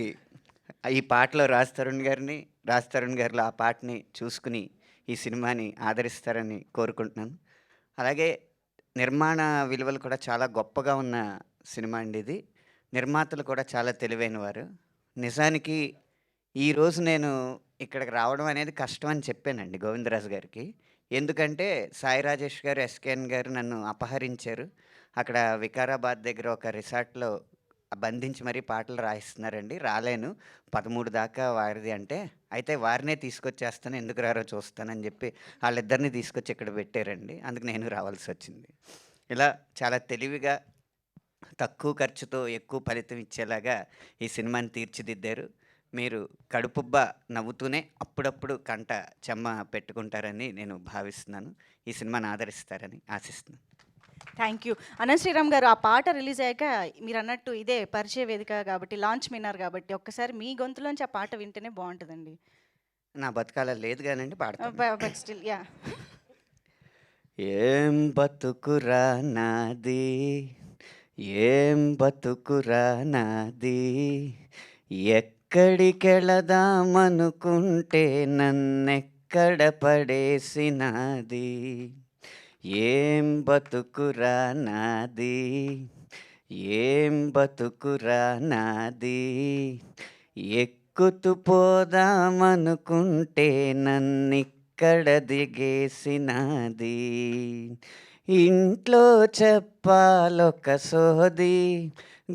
ఈ పాటలో రాజ్ తరుణ్ గారిలో ఆ పాటని చూసుకుని ఈ సినిమాని ఆదరిస్తారని కోరుకుంటున్నాను. అలాగే నిర్మాణ విలువలు కూడా చాలా గొప్పగా ఉన్న సినిమా అండి ఇది. నిర్మాతలు కూడా చాలా తెలివైన వారు. నిజానికి ఈరోజు నేను ఇక్కడికి రావడం అనేది కష్టం అని చెప్పానండి గోవిందరాజు గారికి. ఎందుకంటే సాయి రాజేష్ గారు, ఎస్కేఎన్ గారు నన్ను అపహరించారు. అక్కడ వికారాబాద్ దగ్గర ఒక రిసార్ట్లో బంధించి మరీ పాటలు రాయిస్తున్నారండి. రాలేను, 13 దాకా వారిది అంటే, అయితే వారినే తీసుకొచ్చేస్తాను, ఎందుకు రారో చూస్తానని చెప్పి వాళ్ళిద్దరిని తీసుకొచ్చి ఇక్కడ పెట్టారండి. అందుకు నేను రావాల్సి వచ్చింది. ఇలా చాలా తెలివిగా తక్కువ ఖర్చుతో ఎక్కువ ఫలితం ఇచ్చేలాగా ఈ సినిమాని తీర్చిదిద్దారు. మీరు కడుపుబ్బ నవ్వుతూనే అప్పుడప్పుడు కంట చెమ్మ పెట్టుకుంటారని నేను భావిస్తున్నాను. ఈ సినిమాని ఆదరిస్తారని ఆశిస్తున్నాను. Thank you. అనంత్ శ్రీరామ్ గారు, ఆ పాట రిలీజ్ అయ్యాక మీరు అన్నట్టు ఇదే పరిచయ వేదిక కాబట్టి, లాంచ్ మినార్ కాబట్టి ఒక్కసారి మీ గొంతులోంచి ఆ పాట వింటేనే బాగుంటుందండి. నా బతుకాల లేదు కానండి, పాడతాను. But still yeah. ఏం బతుకురా నాది, ఏం బతుకురా నాది, ఎక్కడికెళదామనుకుంటే నన్నెక్కడ పడేసినాది. ఏం బతుకురా నాది, ఏం బతుకురా నాది, ఎక్కుతూ పోదామనుకుంటే నన్నిక్కడ దిగేసినాది. ఇంట్లో చెప్పాలొక సోది,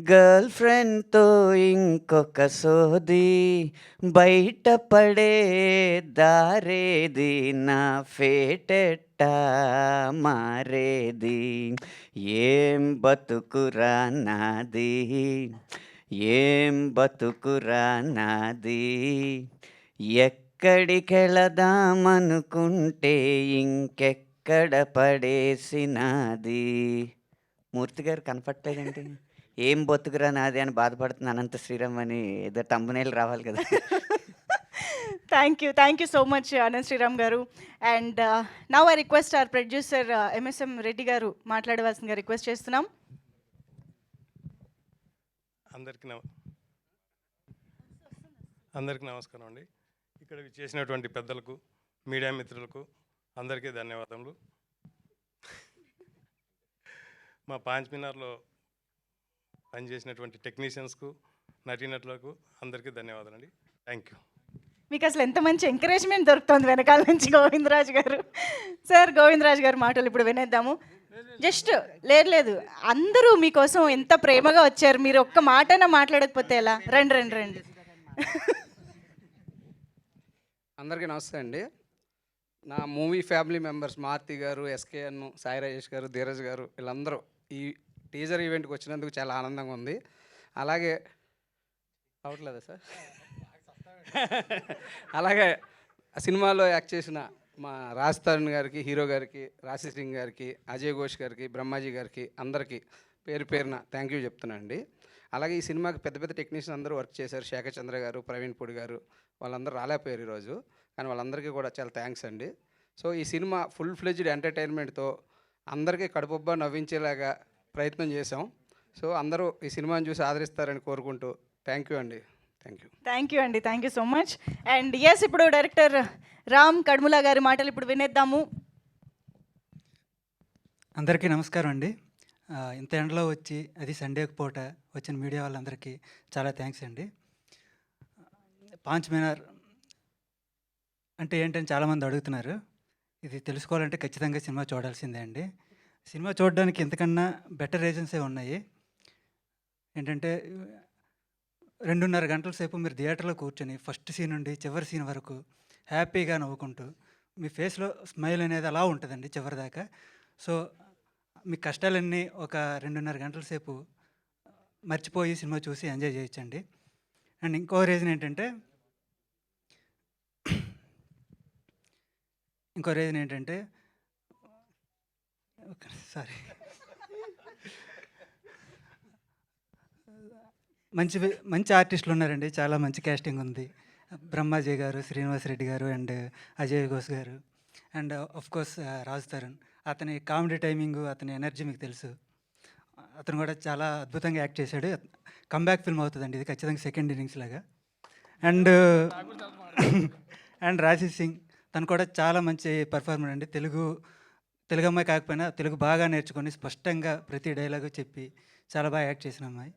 గర్ల్ ఫ్రెండ్తో ఇంకొక సోది, బయటపడే దారేది, నా ఫేటెట్టా మారేది. ఏం బతుకురా నాది, ఏం బతుకురా నాది, ఎక్కడికెళదామనుకుంటే ఇంకెక్కడ పడేసినాది. మూర్తి గారు కనపట్టలేదండి. ఏం బతుకురా నాది అని బాధపడుతున్న అనంత శ్రీరామ్ అని ఏదో టంబనేలు రావాలి కదా. Thank you so much Anant Sriram గారు. And now I request our producer MSM Reddy గారు మాట్లాడవలసిందిగా రిక్వెస్ట్ చేస్తున్నాం. అందరికీ నమస్కారం అండి. ఇక్కడ చేసినటువంటి పెద్దలకు, మీడియా మిత్రులకు అందరికీ ధన్యవాదములు. మా పాంచ్ మినార్లో పనిచేసినటువంటి టెక్నీషియన్స్కు, నటీనటులకు అందరికీ ధన్యవాదాలు అండి. Thank you. మీకు అసలు ఎంత మంచి ఎంకరేజ్మెంట్ దొరుకుతుంది వెనకాల నుంచి గోవిందరాజు గారు. సార్, గోవిందరాజు గారు మాటలు ఇప్పుడు వినేద్దాము. జస్ట్ లేదు, అందరూ మీకోసం ఎంత ప్రేమగా వచ్చారు. మీరు ఒక్క మాటైనా మాట్లాడకపోతే ఎలా? రండి. అందరికీ నమస్తే అండి. నా మూవీ ఫ్యామిలీ మెంబర్స్ మారుతి గారు, ఎస్కేఎన్, సాయి రాజేష్ గారు, ధీరజ్ గారు, వీళ్ళందరూ ఈ టీజర్ ఈవెంట్కి వచ్చినందుకు చాలా ఆనందంగా ఉంది. అలాగే అవట్లేదా సార్? అలాగే సినిమాలో యాక్ట్ చేసిన మా రాజ్ తరుణ్ గారికి, హీరో గారికి, రాశి సింగ్ గారికి, అజయ్ ఘోష్ గారికి, బ్రహ్మాజీ గారికి అందరికీ పేరు పేరున థ్యాంక్ యూ చెప్తున్నానండి. అలాగే ఈ సినిమాకి పెద్ద పెద్ద టెక్నీషియన్ అందరూ వర్క్ చేశారు. శేఖర్ చంద్ర గారు, ప్రవీణ్ పొడి గారు, వాళ్ళందరూ రాలేకపోయారు ఈరోజు. కానీ వాళ్ళందరికీ కూడా చాలా థ్యాంక్స్ అండి. సో ఈ సినిమా ఫుల్ ఫ్లెడ్జ్డ్ ఎంటర్టైన్మెంట్తో అందరికీ కడుపుబ్బా నవ్వించేలాగా ప్రయత్నం చేశాం. సో అందరూ ఈ సినిమాని చూసి ఆదరిస్తారని కోరుకుంటూ థ్యాంక్ యూ అండి. Thank you. థ్యాంక్ యూ అండి, thank you so much. And yes, ఇప్పుడు డైరెక్టర్ రామ్ కడుములా గారి మాటలు ఇప్పుడు వినేద్దాము. అందరికీ నమస్కారం అండి. ఇంత ఎండలో వచ్చి, అది సండే పూట వచ్చిన మీడియా వాళ్ళందరికీ చాలా థ్యాంక్స్ అండి. పాంచ్ మినార్ అంటే ఏంటని చాలామంది అడుగుతున్నారు. ఇది తెలుసుకోవాలంటే ఖచ్చితంగా సినిమా చూడాల్సిందే అండి. సినిమా చూడడానికి ఇంతకన్నా బెటర్ రీజన్సే ఉన్నాయి. ఏంటంటే 2.5 గంటల సేపు మీరు థియేటర్లో కూర్చొని ఫస్ట్ సీన్ నుండి చివరి సీన్ వరకు హ్యాపీగా నవ్వుకుంటూ మీ ఫేస్లో స్మైల్ అనేది అలా ఉంటుందండి చివరి దాకా. సో మీ కష్టాలన్నీ ఒక 2.5 గంటల సేపు మర్చిపోయి సినిమా చూసి ఎంజాయ్ చేయొచ్చండి. అండ్ ఇంకో రీజన్ ఏంటంటే సారీ, మంచి ఆర్టిస్టులు ఉన్నారండి. చాలా మంచి క్యాస్టింగ్ ఉంది. బ్రహ్మాజీ గారు, శ్రీనివాస్ రెడ్డి గారు అండ్ అజయ్ ఘోష్ గారు అండ్ కోర్స్ రాజ్ తరుణ్. అతని కామెడీ టైమింగ్, అతని ఎనర్జీ మీకు తెలుసు. అతను కూడా చాలా అద్భుతంగా యాక్ట్ చేశాడు. కంబ్యాక్ ఫిల్మ్ అవుతుందండి ఇది ఖచ్చితంగా, సెకండ్ ఇన్నింగ్స్ లాగా. అండ్ రాశి సింగ్ తను కూడా చాలా మంచి పర్ఫార్మర్ అండి. తెలుగు అమ్మాయి కాకపోయినా తెలుగు బాగా నేర్చుకొని స్పష్టంగా ప్రతి డైలాగు చెప్పి చాలా బాగా యాక్ట్ చేసిన అమ్మాయి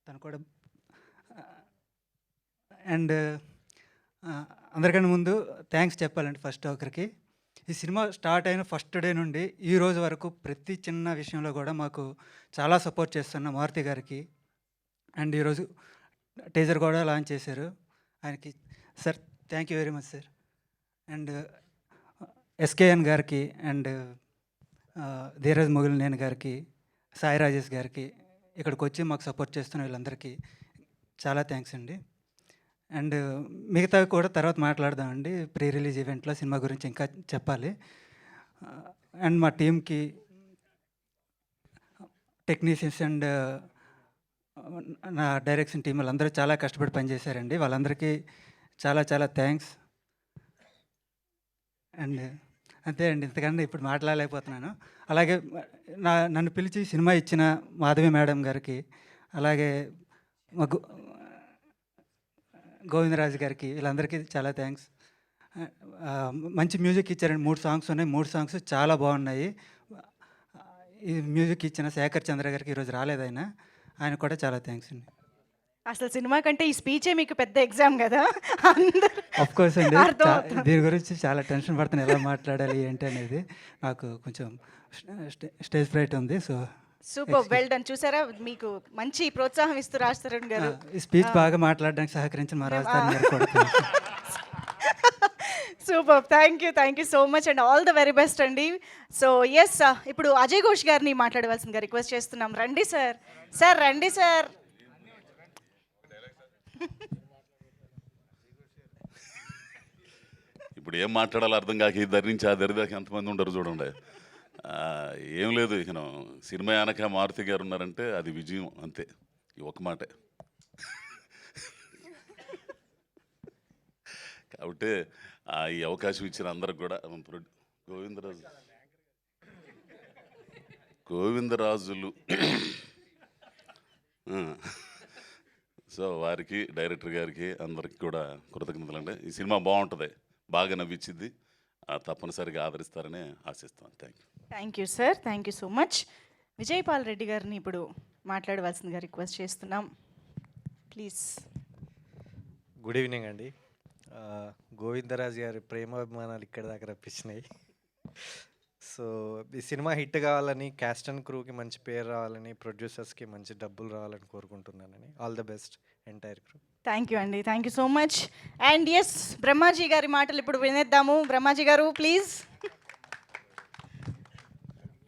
తను కూడా. అండ్ అందరికన్నా ముందు థ్యాంక్స్ చెప్పాలండి ఫస్ట్ ఒకరికి. ఈ సినిమా స్టార్ట్ అయిన ఫస్ట్ డే నుండి ఈ రోజు వరకు ప్రతి చిన్న విషయంలో కూడా మాకు చాలా సపోర్ట్ చేస్తున్న మారుతి గారికి. అండ్ ఈరోజు టీజర్ కూడా లాంచ్ చేశారు. ఆయనకి sir thank you very much sir. And SKN గారికి అండ్ ధీరజ్ మొగిలినేని గారికి, సాయి రాజేష్ గారికి, ఇక్కడికి వచ్చి మాకు సపోర్ట్ చేస్తున్న వీళ్ళందరికీ చాలా థ్యాంక్స్ అండి. అండ్ మిగతావి కూడా తర్వాత మాట్లాడదామండి. ప్రీ రిలీజ్ ఈవెంట్లో సినిమా గురించి ఇంకా చెప్పాలి. అండ్ మా టీంకి, టెక్నీషియన్స్ అండ్ నా డైరెక్షన్ టీం వాళ్ళందరూ చాలా కష్టపడి పనిచేశారండి. వాళ్ళందరికీ చాలా చాలా థ్యాంక్స్. అండ్ అంతే అండి, ఇంతకన్నా ఇప్పుడు మాట్లాడలేకపోతున్నాను. అలాగే నన్ను పిలిచి సినిమా ఇచ్చిన మాధవి మేడం గారికి, అలాగే మా గోవిందరాజు గారికి, వీళ్ళందరికీ చాలా థ్యాంక్స్. మంచి మ్యూజిక్ ఇచ్చారండి. 3 సాంగ్స్ ఉన్నాయి. 3 సాంగ్స్ చాలా బాగున్నాయి. ఈ మ్యూజిక్ ఇచ్చిన శేఖర్ చంద్ర గారికి ఈరోజు రాలేదు ఆయన కూడా చాలా థ్యాంక్స్ అండి. అసలు సినిమా కంటే ఈ స్పీచే మీకు పెద్ద ఎగ్జామ్ కదా. అందరూ కోర్స్ అండి, అర్థమవుతుంది. దీని గురించి చాలా టెన్షన్ పడుతుంది, ఎలా మాట్లాడాలి ఏంటి అనేది. నాకు కొంచెం స్టేజ్ ఫ్రైట్ ఉంది. So super, well done. చూసారా, మీకు మంచి ప్రోత్సాహం ఇస్తూ రాజ్ తరుణ్ గారు ఈ స్పీచ్ బాగా మాట్లాడడానికి సహకరించిన మా రాజధాని గారు కూడా super. Thank you so much and all the very best అండి. సో ఎస్, ఇప్పుడు అజయ్ ఘోష్ గారిని మాట్లాడవలసిందిగా రిక్వెస్ట్ చేస్తున్నాం. రండి సార్. సార్ రండి సార్. ఇప్పుడు ఏం మాట్లాడాలో అర్థం కాక ఈ దరి నుంచి ఆ దరి దాకా ఎంతమంది ఉండరు చూడండి. ఏం లేదు, ఇక సినిమా వెనక మారుతి గారు ఉన్నారంటే అది విజయం అంతే. ఈ ఒక్క మాటే. కాబట్టి ఈ అవకాశం ఇచ్చిన అందరికి కూడా గోవిందరాజులు సో వారికి, డైరెక్టర్ గారికి, అందరికి కూడా కృతజ్ఞతలు అండి. ఈ సినిమా బాగుంటుంది, బాగా నవ్వించింది. తప్పనిసరిగా ఆదరిస్తారని ఆశిస్తాను. Thank you sir. Thank you so much. Vijayapal Reddy గారిని ఇప్పుడు మాట్లాడవలసిందిగా రిక్వెస్ట్ చేస్తున్నాం. ప్లీజ్. గుడ్ ఈవినింగ్ అండి. గోవిందరాజు గారి ప్రేమాభిమానాలు ఇక్కడ దాకా రప్పించినాయి. సో ఈ సినిమా హిట్ కావాలని, క్యాస్ట్ అండ్ క్రూకి మంచి పేరు రావాలని, ప్రొడ్యూసర్స్కి మంచి డబ్బులు రావాలని కోరుకుంటున్నానని. All the best entire crew. Thank you అండి, thank you so much. And yes, Brahmaji గారి మాటలు ఇప్పుడు వినేద్దాము. బ్రహ్మాజీ గారు ప్లీజ్.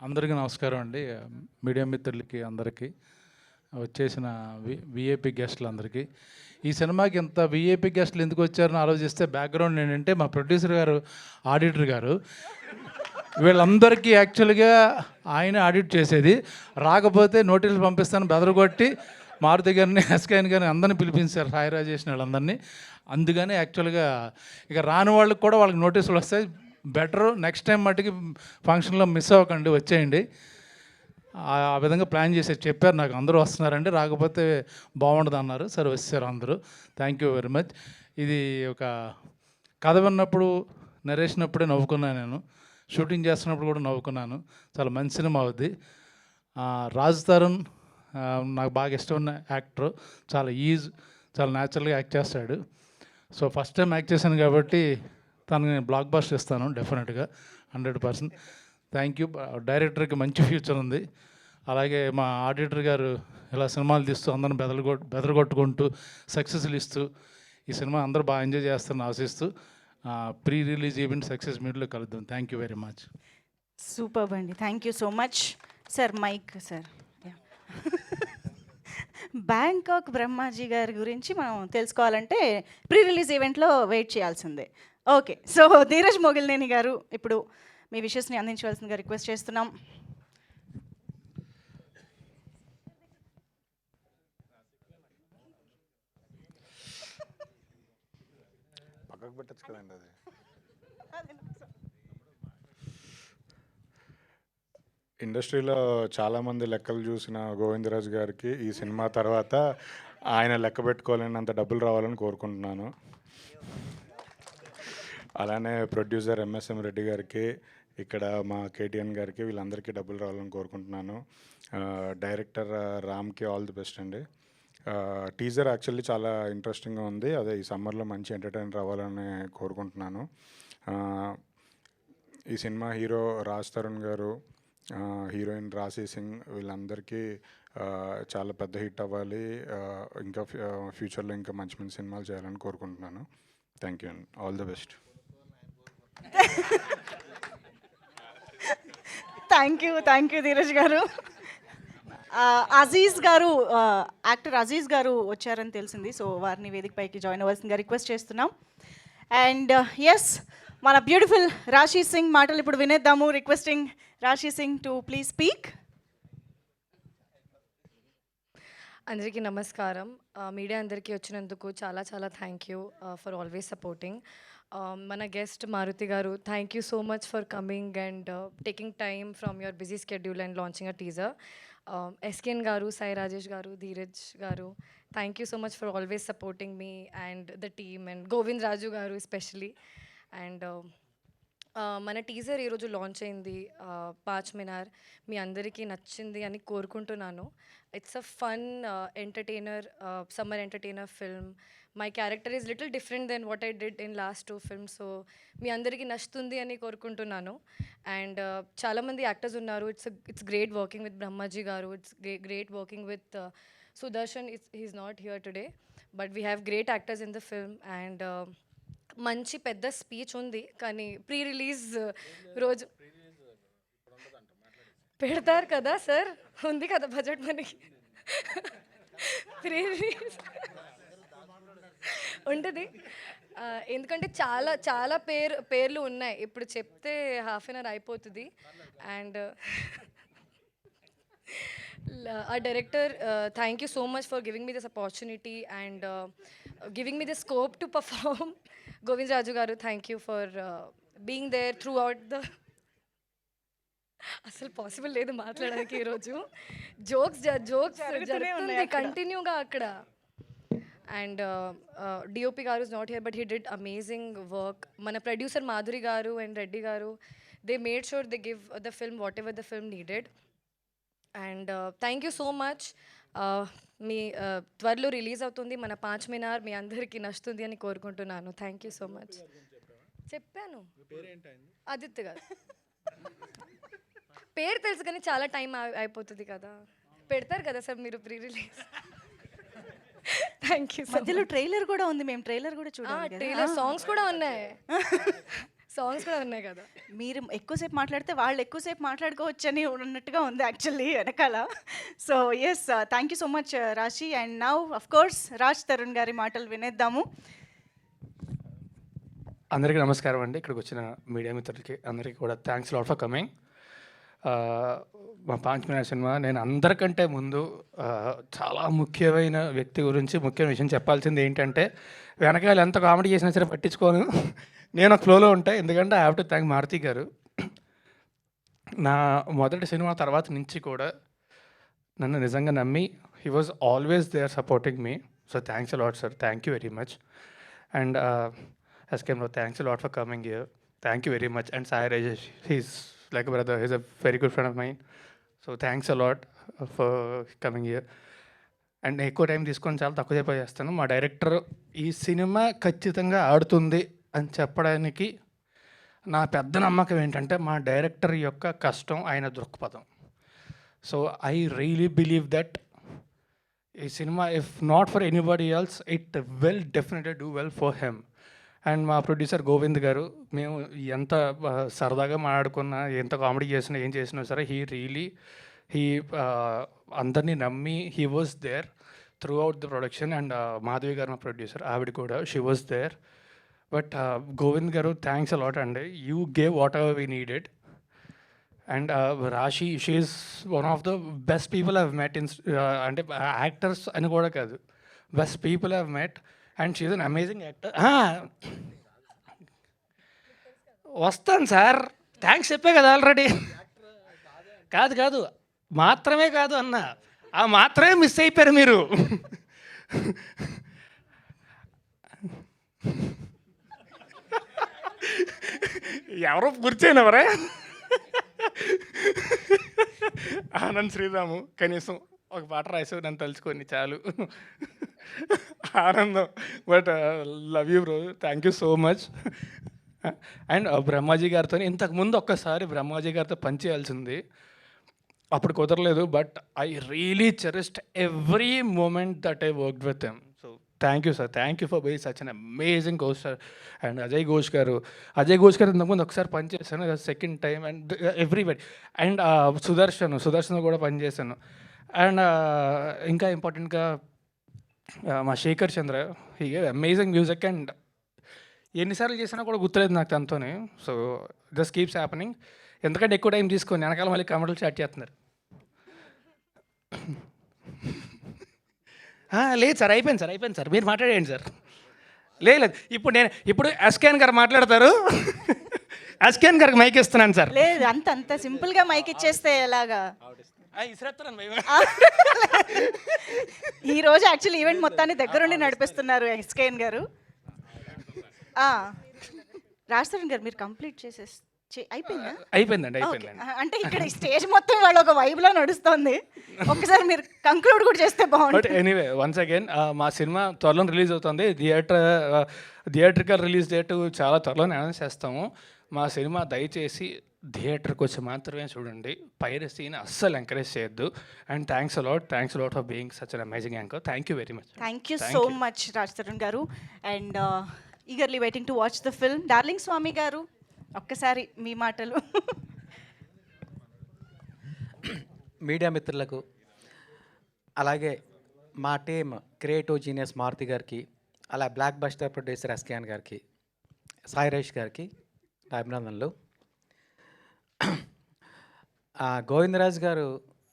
అందరికీ నమస్కారం అండి, మీడియా మిత్రులకి అందరికీ. వచ్చేసిన విఐపి గెస్టులందరికీ. ఈ సినిమాకి ఇంత విఐపి గెస్టులు ఎందుకు వచ్చారని ఆలోచిస్తే బ్యాక్గ్రౌండ్ ఏంటంటే మా ప్రొడ్యూసర్ గారు, ఆడిటర్ గారు, వీళ్ళందరికీ యాక్చువల్గా ఆయన ఆడిట్ చేసేది. రాకపోతే నోటీసులు పంపిస్తాను బెదరగొట్టి మారుతి గారిని, ఎస్కేఎన్ గారిని అందరినీ పిలిపించారు, సాయి రాజేష్ వాళ్ళందరినీ. అందుకని యాక్చువల్గా ఇక రాని వాళ్ళకి కూడా వాళ్ళకి నోటీసులు వస్తాయి. బెటర్ నెక్స్ట్ టైం మట్టుకి ఫంక్షన్లో మిస్ అవ్వకండి, వచ్చేయండి. ఆ విధంగా ప్లాన్ చేసి చెప్పారు నాకు. అందరూ వస్తున్నారండి, రాకపోతే బాగుండదు అన్నారు. సరే వచ్చారు అందరూ. Thank you very much. ఇది ఒక కథ విన్నప్పుడు, నరేషన్ అప్పుడే నవ్వుకున్నాను నేను. షూటింగ్ చేస్తున్నప్పుడు కూడా నవ్వుకున్నాను. చాలా మంచి సినిమా అవుద్ది. రాజ్ తరుణ్ నాకు బాగా ఇష్టమైన యాక్టర్. చాలా న్యాచురల్గా యాక్ట్ చేస్తాడు. సో ఫస్ట్ టైం యాక్ట్ చేశాను కాబట్టి తనకి నేను బ్లాక్ బస్టర్ ఇస్తాను డెఫినెట్గా, 100%. Thank you. డైరెక్టర్కి మంచి ఫ్యూచర్ ఉంది. అలాగే మా ఆడిటర్ గారు ఇలా సినిమాలు తీస్తూ అందరిని బెదరగొట్టుకుంటూ సక్సెస్లు ఇస్తూ ఈ సినిమా అందరూ బాగా ఎంజాయ్ చేస్తారని ఆశిస్తూ ప్రీ రిలీజ్ ఈవెంట్ సక్సెస్ మీట్లో కలుద్దాం. Thank you very much. Super అండి, thank you so much. Sir mike sir. Bangkok Brahmaji గారి గురించి మనం తెలుసుకోవాలంటే ప్రీ రిలీజ్ ఈవెంట్లో వెయిట్ చేయాల్సిందే. ఓకే, సో ధీరజ్ మొగిలినేని గారు ఇప్పుడు మీ విషెస్ని అందించవలసిందిగా రిక్వెస్ట్ చేస్తున్నాం. పక్కకు పెట్టచ్చు కదండి అది. ఇండస్ట్రీలో చాలామంది లెక్కలు చూసిన గోవిందరాజు గారికి ఈ సినిమా తర్వాత ఆయన లెక్క పెట్టుకోలేనంత డబ్బులు రావాలని కోరుకుంటున్నాను. అలానే ప్రొడ్యూసర్ ఎంఎస్ఎం రెడ్డి గారికి, ఇక్కడ మా కేటీఎన్ గారికి, వీళ్ళందరికీ డబ్బులు రావాలని కోరుకుంటున్నాను. డైరెక్టర్ రామ్కి ఆల్ ది బెస్ట్ అండి. టీజర్ యాక్చువల్లీ చాలా ఇంట్రెస్టింగ్గా ఉంది. అదే ఈ సమ్మర్లో మంచి ఎంటర్టైనర్ రావాలని కోరుకుంటున్నాను. ఈ సినిమా హీరో రాజ్ తరుణ్ గారు, హీరోయిన్ రాశి సింగ్, వీళ్ళందరికీ చాలా పెద్ద హిట్ అవ్వాలి. ఇంకా ఫ్యూచర్లో ఇంకా మంచి మంచి సినిమాలు చేయాలని కోరుకుంటున్నాను. థ్యాంక్ యూ అండి, all the best. Thank you Dheeraj గారు. అజీజ్ గారు, యాక్టర్ అజీజ్ గారు వచ్చారని తెలిసింది. సో వారిని వేదిక పైకి జాయిన్ అవ్వాల్సిందిగా రిక్వెస్ట్ చేస్తున్నాం. అండ్ ఎస్, మన బ్యూటిఫుల్ రాశి సింగ్ మాటలు ఇప్పుడు వినేద్దాము. రిక్వెస్టింగ్ రాశి సింగ్ టు ప్లీజ్ స్పీక్. అందరికీ నమస్కారం. మీడియా అందరికీ వచ్చినందుకు చాలా చాలా thank you for always supporting. మన గెస్ట్ మారుతి గారు, thank you so much for coming and taking time from your busy schedule and launching a teaser. SKN గారు, సాయి రాజేష్ గారు, ధీరజ్ గారు, thank you so much for always supporting మీ and the team and Govind Raju గారు especially. And మన teaser ఈరోజు launch అయింది, 5 మినార్. మీ అందరికీ నచ్చింది అని కోరుకుంటున్నాను. It's a fun entertainer, summer entertainer film. My character is little different then what I did in last 2 films. So మీ అందరికీ నచ్చుతుంది అని కోరుకుంటున్నాను. అండ్ చాలామంది యాక్టర్స్ ఉన్నారు. It's great working with Brahmaji గారు. It's great working with Sudarshan. He's not here today, but we have great actors in the film. And మంచి పెద్ద స్పీచ్ ఉంది, కానీ ప్రీ రిలీజ్ రోజు పెడతారు కదా సార్, ఉంది కదా బడ్జెట్ మనకి. ప్రీ రిలీజ్ ఉంటుంది, ఎందుకంటే చాలా చాలా పేర్లు ఉన్నాయి. ఇప్పుడు చెప్తే హాఫ్ అన్ అవర్ అయిపోతుంది. And our director, thank you so much for giving me this opportunity and giving me the scope to perform. Govind Raju garu, thank you for being there throughout the అసలు possible లేదు మాట్లాడడానికి ఈరోజు. Jokes జరుగుతుంది కంటిన్యూగా అక్కడ. And DOP గారు is not here, but he did amazing work. మన producer Madhuri గారు అండ్ రెడ్డి గారు, they made sure they give the film whatever the film needed. And thank you so much. మీ త్వరలో రిలీజ్ అవుతుంది మన 5 మినార్. మీ అందరికీ నచ్చుతుంది అని కోరుకుంటున్నాను. Thank you so much. చెప్పాను ఆదిత్య గారు పేరు తెలుసు, కానీ చాలా టైం అయిపోతుంది కదా. పెడతారు కదా సార్ మీరు ప్రీ రిలీజ్. Thank you. మధ్యలో ట్రైలర్ కూడా ఉంది, మేము ట్రైలర్ కూడా చూడాలి. ట్రైలర్ సాంగ్స్ కూడా ఉన్నాయి. సాంగ్స్ కూడా ఉన్నాయి కదా. మీరు ఎక్కువసేపు మాట్లాడితే వాళ్ళు ఎక్కువసేపు మాట్లాడుకోవచ్చని ఉన్నట్టుగా ఉంది యాక్చువల్లీ వెనకాల. So yes, thank you so much Rashi. And now of course Raj Tarun గారి మాటలు వినేద్దాము. అందరికీ నమస్కారం అండి. ఇక్కడికి వచ్చిన మీడియా మిత్రులకి అందరికీ కూడా థ్యాంక్స్ లాట్ ఫర్ కమింగ్. మా పాంచ్ మినార్ సినిమా నేను అందరికంటే ముందు చాలా ముఖ్యమైన వ్యక్తి గురించి ముఖ్యమైన విషయం చెప్పాల్సింది ఏంటంటే, వెనకాల ఎంత కామెడీ చేసినా సరే పట్టించుకోను, నేను ఒక ఫ్లోలో ఉంటాను. ఎందుకంటే I have to thank Maruthi garu. నా మొదటి సినిమా తర్వాత నుంచి కూడా నన్ను నిజంగా నమ్మి he was always there supporting me. So thanks a lot sir, thank you very much. And SK bro, thanks a lot for coming here. Thank you very much. And Sai Rajesh, he's like a brother. He's a very good friend of mine. So thanks a lot for coming here. And ఎక్కువ time తీసుకొని చాలా తక్కువ సేపు చేస్తాను. మా director ఈ cinema ఖచ్చితంగా ఆడుతుంది అని చెప్పడానికి నా పెద్ద నమ్మకం ఏంటంటే, మా డైరెక్టర్ యొక్క కష్టం, ఆయన దృక్పథం. So I really believe that ఈ cinema if not for anybody else it will definitely do well for him. And మా ప్రొడ్యూసర్ గోవింద్ గారు, మేము ఎంత సరదాగా మాట్లాడుకున్నా, ఎంత కామెడీ చేసినా, ఏం చేసినా సరే హీ అందరినీ నమ్మి he was there throughout the production. And Madhavi గారు మా ప్రొడ్యూసర్, ఆవిడ కూడా she was there. But Govind గారు, థ్యాంక్స్ అలాట్ అండి. You gave whatever we needed. And Rashi, she is one of the best people I've met in, అంటే actors అని కూడా కాదు, best people I've met. And she is an amazing actor. వస్తాను sir, thanks చెప్పే కదా already. కాదు మాత్రమే కాదు అన్న, ఆ మాత్రమే మిస్ అయిపోయారు మీరు. ఎవరో పూర్చైనవరే. ఆనంద్ శ్రీరాము కనీసం ఒక పాట రాసావు, నన్ను తలుచుకొని చాలు, ఆనందం. But love you bro, thank you so much. And Brahmaji గారితో ఇంతకుముందు ఒక్కసారి బ్రహ్మాజీ గారితో పనిచేయాల్సింది, అప్పుడు కుదరలేదు. But I really cherished every moment that I worked with him. So thank you sir, thank you for being such an amazing coach sir. And Ajay Ghosh గారు ఇంతకుముందు ఒకసారి పనిచేశాను, second time. And everybody. And Sudarshan కూడా పనిచేశాను. అండ్ ఇంకా ఇంపార్టెంట్గా మా Shekhar Chandra, he gave amazing music. And ఎన్నిసార్లు చేసినా కూడా గుర్తులేదు నాకు తనతోనే. So just keeps happening. ఎందుకంటే ఎక్కువ టైం తీసుకొని వెనకాల మళ్ళీ కామెడీలు స్టార్ట్ చేస్తున్నారు. లేదు సార్, అయిపోయింది సార్, మీరు మాట్లాడేయండి సార్. లేదు ఇప్పుడు ఎస్కేఎన్ గారు మాట్లాడతారు. ఎస్కేఎన్ గారికి మైక్ ఇస్తున్నాను సార్. లేదు, అంత సింపుల్గా మైక్ ఇచ్చేస్తే ఎలాగా? ఈ రోజు యాక్చువల్లీ ఈవెంట్ మొత్తాన్ని దగ్గరుండి నడిపిస్తున్నారు ఎస్కేఎన్ గారు. రాజ్ తరుణ్ గారు, మీరు కంప్లీట్ అయిపోయిందండి. అంటే ఇక్కడ స్టేజ్ మొత్తం వాళ్ళు ఒక వైబ్లో నడుస్తుంది. ఒకసారి మీరు కంక్లూడ్ కూడా చేస్తే బాగుంటుంది. బట్ ఎనీవే, వన్స్ అగైన్ మా సినిమా త్వరలో రిలీజ్ అవుతుంది. థియేట్రికల్ రిలీజ్ డేట్ చాలా త్వరలోనే అనౌన్స్ చేస్తాము. మా సినిమా దయచేసి థియేటర్కి వచ్చి మాత్రమే చూడండి, పైరసీని అస్సలు ఎంకరేజ్ చేయొద్దు. And thanks a lot for being such an amazing anchor. Thank you very much. Thank you so much Raj Tarun గారు. And eagerly waiting to watch the film. Darling Swamy గారు, ఒక్కసారి మీ మాటలు. మీడియా మిత్రులకు, అలాగే మా టీమ్ క్రియేటివ్ జీనియస్ మారుతి గారికి, అలా బ్లాక్ బస్టర్ ప్రొడ్యూసర్ ఎస్కేఎన్ గారికి, సాయి రేష్ గారికి నా అభినందనలు. గోవిందరాజ్ గారు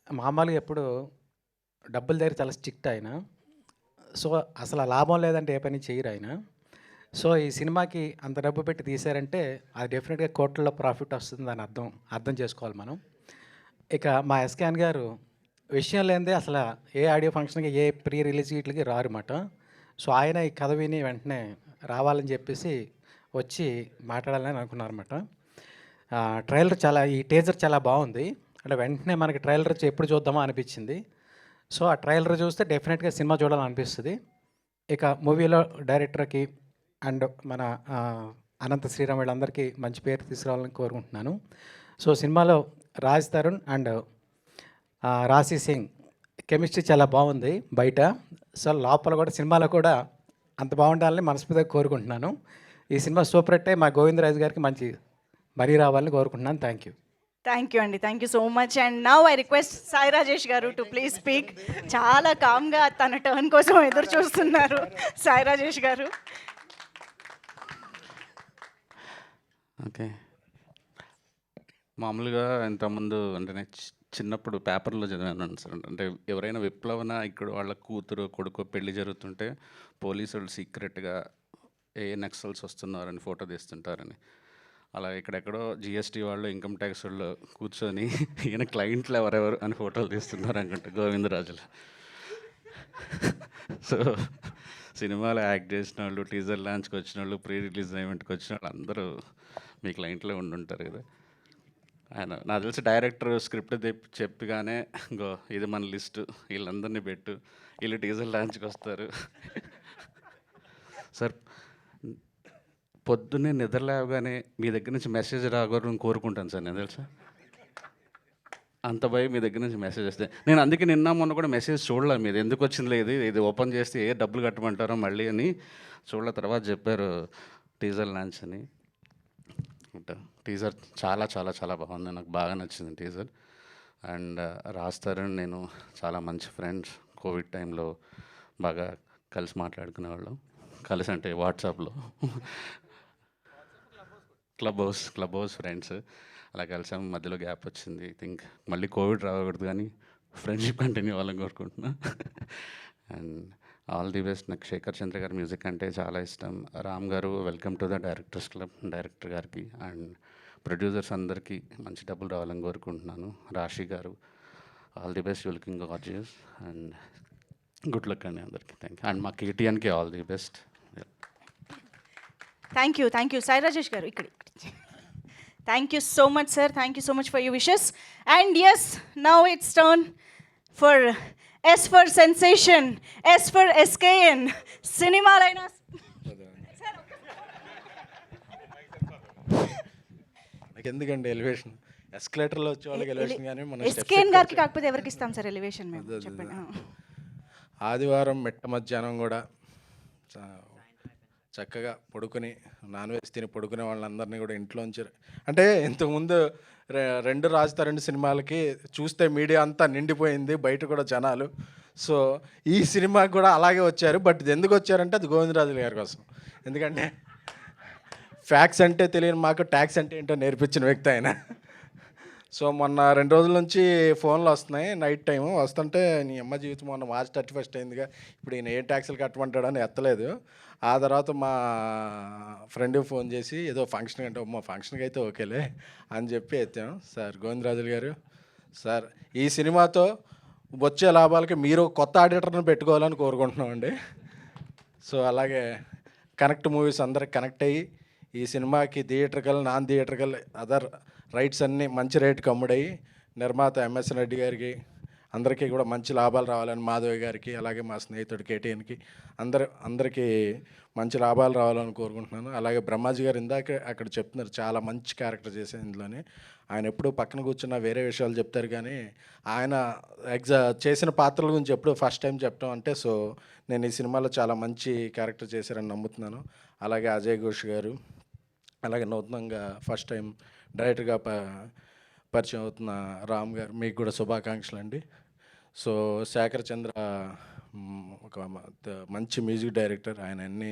మామూలుగా ఎప్పుడు డబ్బుల దగ్గర చాలా స్ట్రిక్ట్ ఆయన. సో అసలు లాభం లేదంటే ఏ పని చేయరు ఆయన. సో ఈ సినిమాకి అంత డబ్బు పెట్టి తీశారంటే అది డెఫినెట్గా కోట్లలో ప్రాఫిట్ వస్తుంది అని అర్థం చేసుకోవాలి మనం. ఇక మా ఎస్కేఎన్ గారు విషయం లేనిదే అసలు ఏ ఆడియో ఫంక్షన్కి, ఏ ప్రీ రిలీజ్ వీటికి రారన్నమాట. సో ఆయన ఈ కథ విని వెంటనే రావాలని చెప్పేసి వచ్చి మాట్లాడాలని అనుకున్నారన్నమాట. ఈ టీజర్ చాలా బాగుంది. అంటే వెంటనే మనకి ట్రైలర్ ఎప్పుడు చూద్దామా అనిపించింది. సో ఆ ట్రైలర్ చూస్తే డెఫినెట్గా సినిమా చూడాలనిపిస్తుంది. ఇక మూవీలో డైరెక్టర్కి అండ్ మన అనంత శ్రీరామ్ వీళ్ళందరికీ మంచి పేరు తీసుకురావాలని కోరుకుంటున్నాను. సో సినిమాలో రాజ్ తరుణ్ అండ్ రాశి సింగ్ కెమిస్ట్రీ చాలా బాగుంది బయట. సో లోపల కూడా సినిమాలో కూడా అంత బాగుండాలని మనస్ఫూర్తిగా కోరుకుంటున్నాను. ఈ సినిమా సూపర్ హిట్ అయ్యి మా గోవిందరాజు గారికి మంచి మరీ రావాలని కోరుకుంటున్నాను. Thank you. థ్యాంక్ యూ అండి, thank you so much. And now I request Sai Rajesh గారు టు ప్లీజ్ స్పీక్. చాలా కామ్గా తన టర్న్ కోసం ఎదురు చూస్తున్నారు సాయి రాజేష్ గారు. ఓకే, మామూలుగా ఇంతకుముందు అంటే నేను చిన్నప్పుడు పేపర్లో చదివాను సార్. అంటే ఎవరైనా విప్లవన ఇక్కడ వాళ్ళ కూతురు కొడుకు పెళ్లి జరుగుతుంటే పోలీసులు సీక్రెట్గా ఏ నక్సల్స్ వస్తున్నారని ఫోటో తీస్తుంటారని. అలా ఇక్కడెక్కడో జిఎస్టీ వాళ్ళు ఇన్కమ్ ట్యాక్స్ వాళ్ళు కూర్చొని ఈయన క్లయింట్లు ఎవరెవరు అని ఫోటోలు తీస్తున్నారు అనుకుంటా గోవిందరాజులు. సో సినిమాలో యాక్ట్ చేసిన వాళ్ళు, టీజర్ లాంచ్కి వచ్చిన వాళ్ళు, ప్రీ రిలీజ్ ఈవెంట్కి వచ్చిన వాళ్ళు అందరూ మీ క్లయింట్లో ఉండుంటారు కదా. ఆయన నాకు తెలిసి డైరెక్టర్ స్క్రిప్ట్ చెప్పగానే గో ఇది మన లిస్టు, వీళ్ళందరినీ పెట్టు, వీళ్ళు టీజర్ లాంచ్కి వస్తారు. సార్ పొద్దున్నే నిద్రలేవగానే మీ దగ్గర నుంచి మెసేజ్ రాకూడదని కోరుకుంటాను సార్. నేను తెలుసా అంత భయం మీ దగ్గర నుంచి మెసేజ్ వస్తే. నేను అందుకే నిన్న మొన్న కూడా మెసేజ్ చూడలే మీది, ఎందుకు వచ్చింది లేదు, ఇది ఓపెన్ చేస్తే ఏ డబ్బులు కట్టమంటారో మళ్ళీ అని చూడలే. తర్వాత చెప్పారు టీజర్ లాంచ్ అని. టీజర్ చాలా చాలా చాలా బాగుంది, నాకు బాగా నచ్చింది టీజర్. అండ్ రాస్తారని నేను చాలా మంచి ఫ్రెండ్స్, కోవిడ్ టైంలో బాగా కలిసి మాట్లాడుకునేవాళ్ళం. కలిసి అంటే వాట్సాప్లో క్లబ్ హౌస్ ఫ్రెండ్స్ అలా కలిసాం. మధ్యలో గ్యాప్ వచ్చింది. థింక్ మళ్ళీ కోవిడ్ రాకూడదు కానీ ఫ్రెండ్షిప్ కంటిన్యూ అవ్వాలని కోరుకుంటున్నా. And all the best. నాకు శేఖర్ చంద్ర గారి మ్యూజిక్ అంటే చాలా ఇష్టం. రామ్ గారు welcome to the directors club. Director గారికి అండ్ ప్రొడ్యూసర్స్ అందరికీ మంచి డబ్బులు రావాలని కోరుకుంటున్నాను. రాశి గారు all the best, you looking gorgeous and good luck అండి అందరికీ. Thank you. అండ్ మా కేటీఎన్కి all the best. Thank you Sai Rajesh గారు. ఇక్కడ thank you so much sir, thank you so much for your wishes. And yes, now it's turn for S for sensation, S for SKN. సినిమాలైనా ఎందుకండి elevation, ఎస్కలేటర్లో వచ్చే వాళ్ళకి elevation కానీ మన SKN గారికి కాకపోతే ఎవరికి ఇస్తాం సార్ ఎలివేషన్ మేము, చెప్పండి. ఆదివారం మిట్ట మధ్యాహ్నం కూడా చక్కగా పడుకుని నాన్ వెజ్ తిని పడుకునే వాళ్ళందరినీ కూడా ఇంట్లోంచి, అంటే ఇంతకుముందు 2 రాజుతారండి సినిమాలకి చూస్తే మీడియా అంతా నిండిపోయింది, బయట కూడా జనాలు. సో ఈ సినిమాకి కూడా అలాగే వచ్చారు. బట్ ఇది ఎందుకు వచ్చారంటే అది గోవిందరాజుల గారి కోసం. ఎందుకంటే ఫ్యాక్స్ అంటే తెలియని మాకు ట్యాక్స్ అంటే ఏంటో నేర్పించిన వ్యక్తి ఆయన. సో మొన్న 2 రోజుల నుంచి ఫోన్లు వస్తున్నాయి, నైట్ టైము వస్తుంటే నీ అమ్మ జీవితం మొన్న మార్చ్ 31 అయిందిగా, ఇప్పుడు ఈయన ఏ ట్యాక్సులు కట్టమంటాడని ఎత్తలేదు. ఆ తర్వాత మా ఫ్రెండ్కి ఫోన్ చేసి ఏదో ఫంక్షన్ అంటే మా ఫంక్షన్కి అయితే ఓకేలే అని చెప్పి ఎత్తాం. సార్ గోవిందరాజులు గారు, సార్ ఈ సినిమాతో వచ్చే లాభాలకి మీరు కొత్త ఆడిటర్ని పెట్టుకోవాలని కోరుకుంటున్నామండి. సో అలాగే కనెక్ట్ మూవీస్ అందరికి కనెక్ట్ అయ్యి ఈ సినిమాకి theatrical, non theatrical other rights అన్నీ మంచి రేటుకి అమ్ముడయ్యి నిర్మాత ఎంఎస్ రెడ్డి గారికి అందరికీ కూడా మంచి లాభాలు రావాలని, మాధవి గారికి అలాగే మా స్నేహితుడు కేటీఎన్కి అందరికీ మంచి లాభాలు రావాలని కోరుకుంటున్నాను. అలాగే బ్రహ్మాజీ గారు ఇందాక అక్కడ చెప్తున్నారు చాలా మంచి క్యారెక్టర్ చేసే ఇందులోనే. ఆయన ఎప్పుడు పక్కన కూర్చున్న వేరే విషయాలు చెప్తారు కానీ ఆయన చేసిన పాత్రల గురించి ఎప్పుడు ఫస్ట్ టైం చెప్పడం అంటే, సో నేను ఈ సినిమాలో చాలా మంచి క్యారెక్టర్ చేశారని నమ్ముతున్నాను. అలాగే అజయ్ ఘోష్ గారు, అలాగే నూతనంగా ఫస్ట్ టైం డైరెక్టర్గా పరిచయం అవుతున్న రామ్ గారు, మీకు కూడా శుభాకాంక్షలు అండి. సో శేఖర్ చంద్ర ఒక మంచి మ్యూజిక్ డైరెక్టర్. ఆయన అన్ని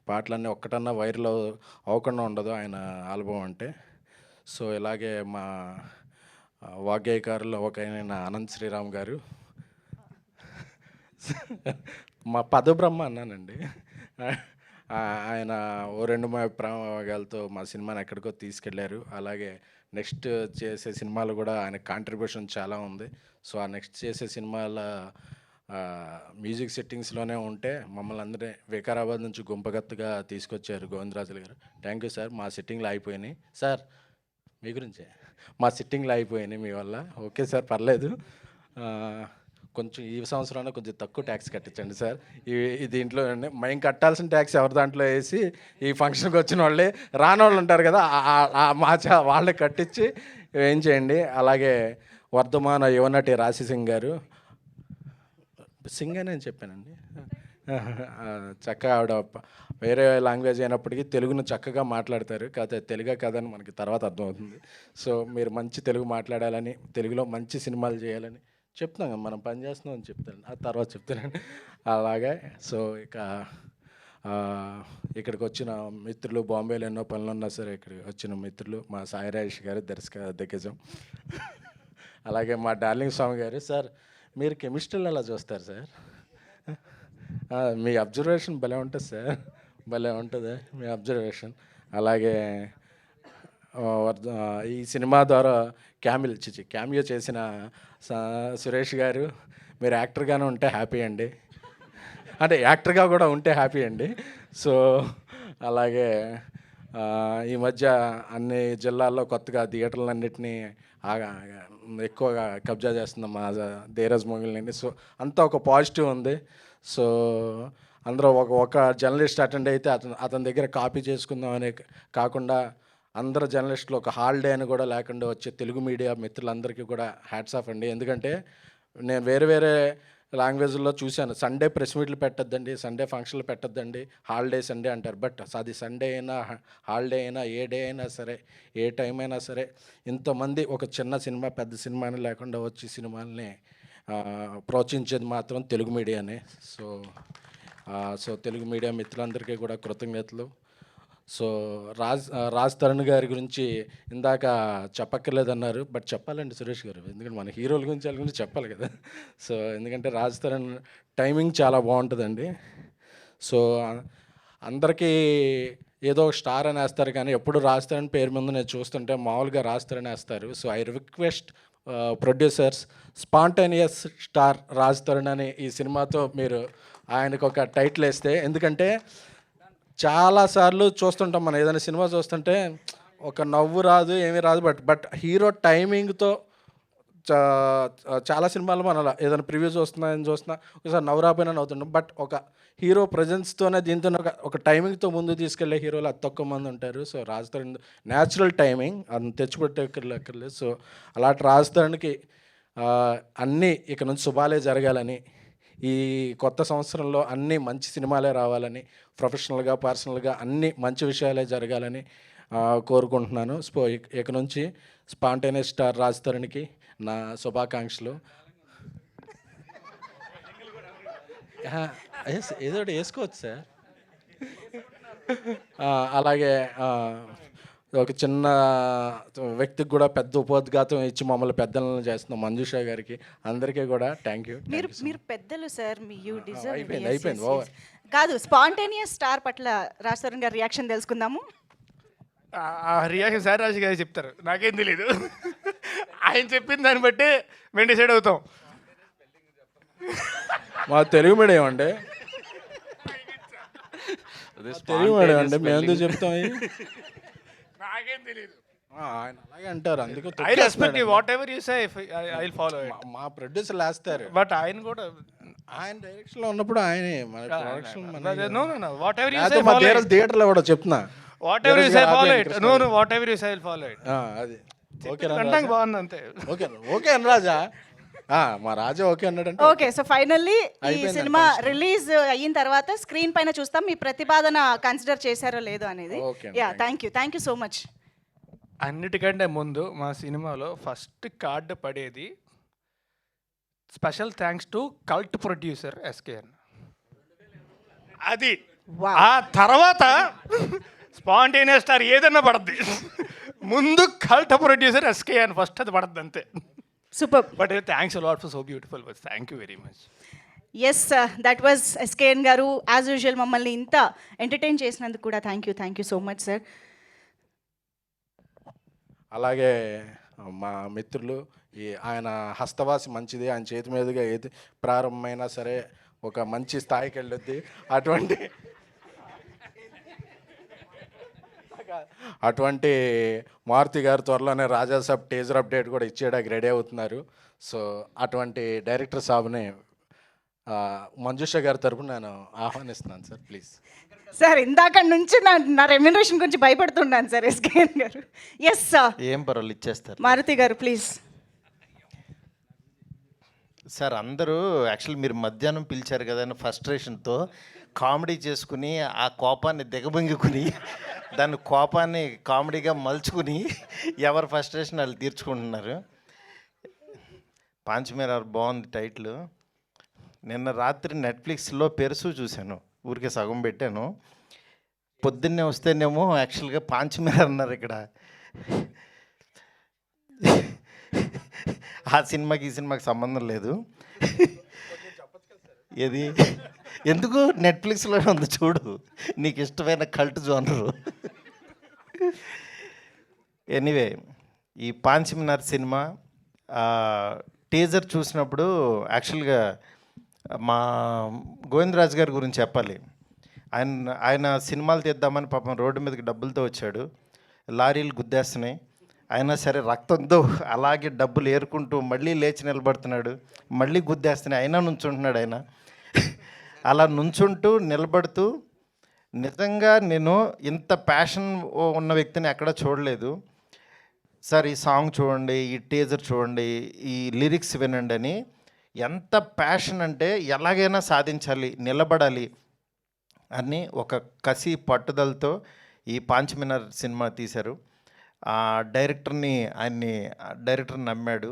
పాటలన్నీ ఒక్కటన్నా వైరల్ అవ్వకుండా ఉండదు ఆయన ఆల్బమ్ అంటే. సో ఇలాగే మా వాగ్గేయకారులు ఒక ఆయన అనంత్ శ్రీరామ్ గారు, మా పదబ్రహ్మ అన్నానండి, ఆయన ఓ 2 ప్రయోగాలతో మా సినిమాని ఎక్కడికో తీసుకెళ్లారు. అలాగే నెక్స్ట్ చేసే సినిమాలు కూడా ఆయన కాంట్రిబ్యూషన్ చాలా ఉంది. సో ఆ నెక్స్ట్ చేసే సినిమాల మ్యూజిక్ సెట్టింగ్స్లోనే ఉంటే మమ్మల్ని అందరినీ వికారాబాద్ నుంచి గుంపగత్తుగా తీసుకొచ్చారు గోవిందరాజులు గారు. Thank you sir. మా సిట్టింగ్లు అయిపోయినాయి సార్, మీ గురించే మా సిట్టింగ్లు అయిపోయినాయి మీ వల్ల. ఓకే సార్, పర్లేదు, కొంచెం ఈ సంవత్సరంలో కొంచెం తక్కువ ట్యాక్స్ కట్టించండి సార్. ఈ దీంట్లో మేము కట్టాల్సిన ట్యాక్స్ ఎవరి దాంట్లో వేసి ఈ ఫంక్షన్కి వచ్చిన వాళ్ళే రాని వాళ్ళు ఉంటారు కదా, వాళ్ళే కట్టించి ఏం చేయండి. అలాగే వర్ధమాన యువనటి రాశి సింగ్ గారు, సింగ్ అని చెప్పానండి, చక్కగా ఆవిడ వేరే లాంగ్వేజ్ అయినప్పటికీ తెలుగును చక్కగా మాట్లాడతారు. కాకపోతే తెలుగే కదని మనకి తర్వాత అర్థమవుతుంది. సో మీరు మంచి తెలుగు మాట్లాడాలని, తెలుగులో మంచి సినిమాలు చేయాలని చెప్తున్నాం కదా, మనం పని చేస్తున్నాం అని చెప్తాను, ఆ తర్వాత చెప్తానండి. అలాగే సో ఇక్కడికి వచ్చిన మిత్రులు, బాంబేలో ఎన్నో పనులు ఉన్నా సరే ఇక్కడికి వచ్చిన మిత్రులు, మా సాయి రాజేష్ గారు దిగ్గజం, అలాగే మా డార్లింగ్ స్వామి గారు. సార్ మీరు కెమిస్ట్రీలో ఎలా చూస్తారు సార్? మీ అబ్జర్వేషన్ భలే ఉంటుంది సార్, భలే ఉంటుంది మీ అబ్జర్వేషన్. అలాగే ఈ సినిమా ద్వారా క్యామియో చేసిన సురేష్ గారు, మీరు యాక్టర్గానే ఉంటే హ్యాపీ అండి, అంటే యాక్టర్గా కూడా ఉంటే హ్యాపీ అండి. సో అలాగే ఈ మధ్య అన్ని జిల్లాల్లో కొత్తగా థియేటర్లన్నింటినీ ఎక్కువగా కబ్జా చేస్తున్నాం మా ధీరజ్ మొగిలిని. సో అంతా ఒక పాజిటివ్ ఉంది. సో అందరూ ఒక జర్నలిస్ట్ అటెండ్ అయితే అతని దగ్గర కాపీ చేసుకుందాం అనే కాకుండా అందరు జర్నలిస్టులు ఒక హాలిడే అని కూడా లేకుండా వచ్చే తెలుగు మీడియా మిత్రులందరికీ కూడా హ్యాట్స్ ఆఫ్ అండి. ఎందుకంటే నేను వేరే లాంగ్వేజ్లో చూశాను, సండే ప్రెస్ మీట్లు పెట్టద్దండి, సండే ఫంక్షన్లు పెట్టద్దండి, హాలిడే సండే అంటారు. బట్ అది సండే అయినా హాలిడే అయినా ఏ డే అయినా సరే, ఏ టైం అయినా సరే, ఇంతమంది ఒక చిన్న సినిమా పెద్ద సినిమా అని లేకుండా వచ్చి సినిమాల్ని ప్రోత్సహించేది మాత్రం తెలుగు మీడియానే. సో తెలుగు మీడియా మిత్రులందరికీ కూడా కృతజ్ఞతలు. సో రాజ్ తరుణ్ గారి గురించి ఇందాక చెప్పక్కర్లేదన్నారు, బట్ చెప్పాలండి సురేష్ గారు, ఎందుకంటే మన హీరోల గురించి వాళ్ళ గురించి చెప్పాలి కదా. సో ఎందుకంటే రాజ్ తరుణ్ టైమింగ్ చాలా బాగుంటుందండి. సో అందరికీ ఏదో స్టార్ అని వేస్తారు, కానీ ఎప్పుడు రాజ్ తరుణ్ పేరు ముందు నేను చూస్తుంటే మామూలుగా రాజ్ తరుణ్ వేస్తారు. So I request producers, spontaneous star Raj Tarun అని ఈ సినిమాతో మీరు ఆయనకు ఒక టైటిల్ వేస్తే, ఎందుకంటే చాలాసార్లు చూస్తుంటాం మనం ఏదైనా సినిమా చూస్తుంటే ఒక నవ్వు రాదు, ఏమీ రాదు, బట్ హీరో టైమింగ్తో చాలా సినిమాలు మనం ఏదైనా ప్రివ్యూ చూస్తున్నాయని చూస్తున్నా ఒకసారి నవ్వు రాపోయినా నవ్వుతుంటాం. బట్ ఒక హీరో ప్రజెన్స్తోనే దీంతో ఒక టైమింగ్తో ముందు తీసుకెళ్లే హీరోలు అతి తక్కువ మంది ఉంటారు. So Raj Tarun natural timing అది తెచ్చిపెట్టక్కర్లేదు. సో అలాంటి రాజ్ తరుణ్కి అన్నీ ఇక నుంచి శుభాలే జరగాలని, ఈ కొత్త సంవత్సరంలో అన్నీ మంచి సినిమాలే రావాలని, ప్రొఫెషనల్గా పర్సనల్గా అన్నీ మంచి విషయాలే జరగాలని కోరుకుంటున్నాను. సో ఇక నుంచి స్పాంటేనియస్ స్టార్ రాజ్ తరుణ్కి నా శుభాకాంక్షలు. ఏదో ఒకటి వేసుకోవచ్చు సార్. అలాగే ఒక చిన్న వ్యక్తికి కూడా పెద్ద ఉపోద్ఘాతం ఇచ్చి మమ్మల్ని పెద్దలను చేస్తున్నాం మంజుషా గారికి, అందరికీ కూడా థ్యాంక్ యూ. మీరు పెద్దలు సార్, యూ డిజర్వ్. అయిపోయింది ఓవర్. కాదు, స్పాంటేనియస్ స్టార్ పట్ల రాజ్ తరుణ్ గారి రియాక్షన్ తెలుసుకుందాము. రియాక్షన్ సార్ రాజు గారు చెప్తారు, నాకేం తెలీదు. ఆయన చెప్పిన దాన్ని బట్టి మేము డిసైడ్ అవుతాం. మా తెలుగు మీడియం అండి, తెలుగు మీడియం అండి, మేము ఎందుకు చెప్తాం? నాకేం తెలీదు. ఆయన అలాగే అంటారు, అందుకే I respect you, what ever you say I will follow it. మా ప్రొడ్యూసర్లు వేస్తారు, బట్ ఆయన కూడా ఆయన డైరెక్షన్లో ఉన్నప్పుడు ఆయనే మన production know what ever you say follow it. థియేటర్లో కూడా చెప్తున్నా, what ever you say follow it. Know what ever you say I will follow it. అది ఓకే కంటెంట్ బాగుంది అంతే. ఓకే అని రాజా, మా రాజా ఓకే అన్నాడంటే ఓకే. సో ఫైనల్లీ ఈ సినిమా రిలీజ్ అయిన తర్వాత స్క్రీన్ పైన చూస్తాం మీ ప్రతిపాదన కన్సిడర్ చేశారో లేదో అనేది. Yeah, thank you so much. అన్నిటికంటే ముందు మా సినిమాలో ఫస్ట్ కార్డు పడేది special thanks to cult producer SKN. అది ఆ తర్వాత స్పాంటేనియస్ స్టార్ ఏదన్నా పడుద్ది, ముందు కల్ట్ ప్రొడ్యూసర్ ఎస్కేఎన్ ఫస్ట్ అది పడుద్ది అంతే. Super. But thanks a lot for so beautiful words. Thank you very much. Yes, that was SKN garu. As usual మమ్మల్ని ఇంత ఎంటర్టైన్ చేసినందుకు కూడా thank you so much sir. అలాగే మా మిత్రులు, ఆయన హస్తవాసి మంచిది, ఆయన చేతి మీదుగా ఏది ప్రారంభమైనా సరే ఒక మంచి స్థాయికి వెళ్ళొద్ది. అటువంటి మారుతి గారు త్వరలోనే రాజాసాబ్ టీజర్ అప్డేట్ కూడా ఇచ్చేయడానికి రెడీ అవుతున్నారు. సో అటువంటి డైరెక్టర్ సాబ్ని మంజుష గారి తరపున నేను ఆహ్వానిస్తున్నాను సార్, ప్లీజ్. సార్ ఇందాక నుంచి నా రెమ్యునరేషన్ గురించి భయపడుతున్నాను సార్ ఎస్కేఎన్ గారు. ఎస్ సార్, ఏం పర్వాలేదు ఇచ్చేస్తారు. మారుతి గారు ప్లీజ్. సార్ అందరూ యాక్చువల్లీ మీరు మధ్యాహ్నం పిలిచారు కదా అని ఫ్రస్ట్రేషన్తో కామెడీ చేసుకుని ఆ కోపాన్ని దిగబొంగుకుని దాని కోపాన్ని కామెడీగా మలుచుకుని ఎవరి ఫ్రస్ట్రేషన్ వాళ్ళు తీర్చుకుంటున్నారు. పాంచమేరారు బాగుంది టైటిల్. నిన్న రాత్రి నెట్ఫ్లిక్స్లో పెరుసు చూశాను, ఊరికే సగం పెట్టాను. పొద్దున్నే వస్తేనేమో యాక్చువల్గా పాంచమేర అన్నారు ఇక్కడ. ఆ సినిమాకి ఈ సినిమాకి సంబంధం లేదు. ఏది ఎందుకు నెట్ఫ్లిక్స్లోనే ఉంది చూడు, నీకు ఇష్టమైన కల్ట్ జోనరు. ఎనీవే, ఈ పాంచమేర సినిమా టీజర్ చూసినప్పుడు యాక్చువల్గా మా గోవిందరాజు గారి గురించి చెప్పాలి. ఆయన సినిమాలు తీద్దామని పాపం రోడ్డు మీదకి డబ్బులతో వచ్చాడు, లారీలు గుద్దేస్తున్నాయి, అయినా సరే రక్తంతో అలాగే డబ్బులు ఏరుకుంటూ మళ్ళీ లేచి నిలబడుతున్నాడు, మళ్ళీ గుద్దేస్తున్నాయి, అయినా నుంచుంటున్నాడు ఆయన. అలా నుంచుంటూ నిలబడుతూ నిజంగా నేను ఇంత ప్యాషన్ ఉన్న వ్యక్తిని ఎక్కడ చూడలేదు సార్. ఈ సాంగ్ చూడండి, ఈ టీజర్ చూడండి, ఈ లిరిక్స్ వినండి అని ఎంత ప్యాషన్ అంటే ఎలాగైనా సాధించాలి, నిలబడాలి అని ఒక కసి పట్టుదలతో ఈ పాంచమేర సినిమా తీశారు. డైరెక్టర్ని నమ్మాడు.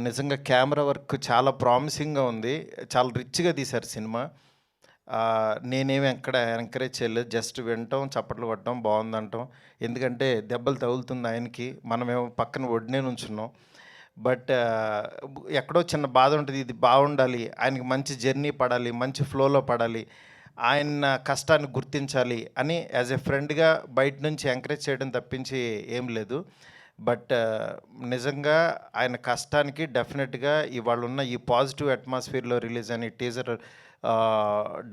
నిజంగా కెమెరా వర్క్ చాలా ప్రామిసింగ్గా ఉంది, చాలా రిచ్గా తీశారు సినిమా. నేనేమి ఎక్కడ ఎంకరేజ్ చేయలేదు, జస్ట్ వినటం, చప్పట్లు కొట్టడం, బాగుందంటాం. ఎందుకంటే దెబ్బలు తగులుతుంది ఆయనకి, మనమేమో పక్కన ఒడ్డునే నుంచున్నాం. బట్ ఎక్కడో చిన్న బాధ ఉంటుంది, ఇది బాగుండాలి, ఆయనకి మంచి జర్నీ పడాలి, మంచి ఫ్లోలో పడాలి, ఆయన కష్టాన్ని గుర్తించాలి అని యాజ్ ఎ ఫ్రెండ్గా బయట నుంచి ఎంకరేజ్ చేయడం తప్పించి ఏం లేదు. బట్ నిజంగా ఆయన కష్టానికి డెఫినెట్గా ఇవాళ ఉన్న ఈ పాజిటివ్ అట్మాస్ఫియర్లో రిలీజ్ అయిన టీజర్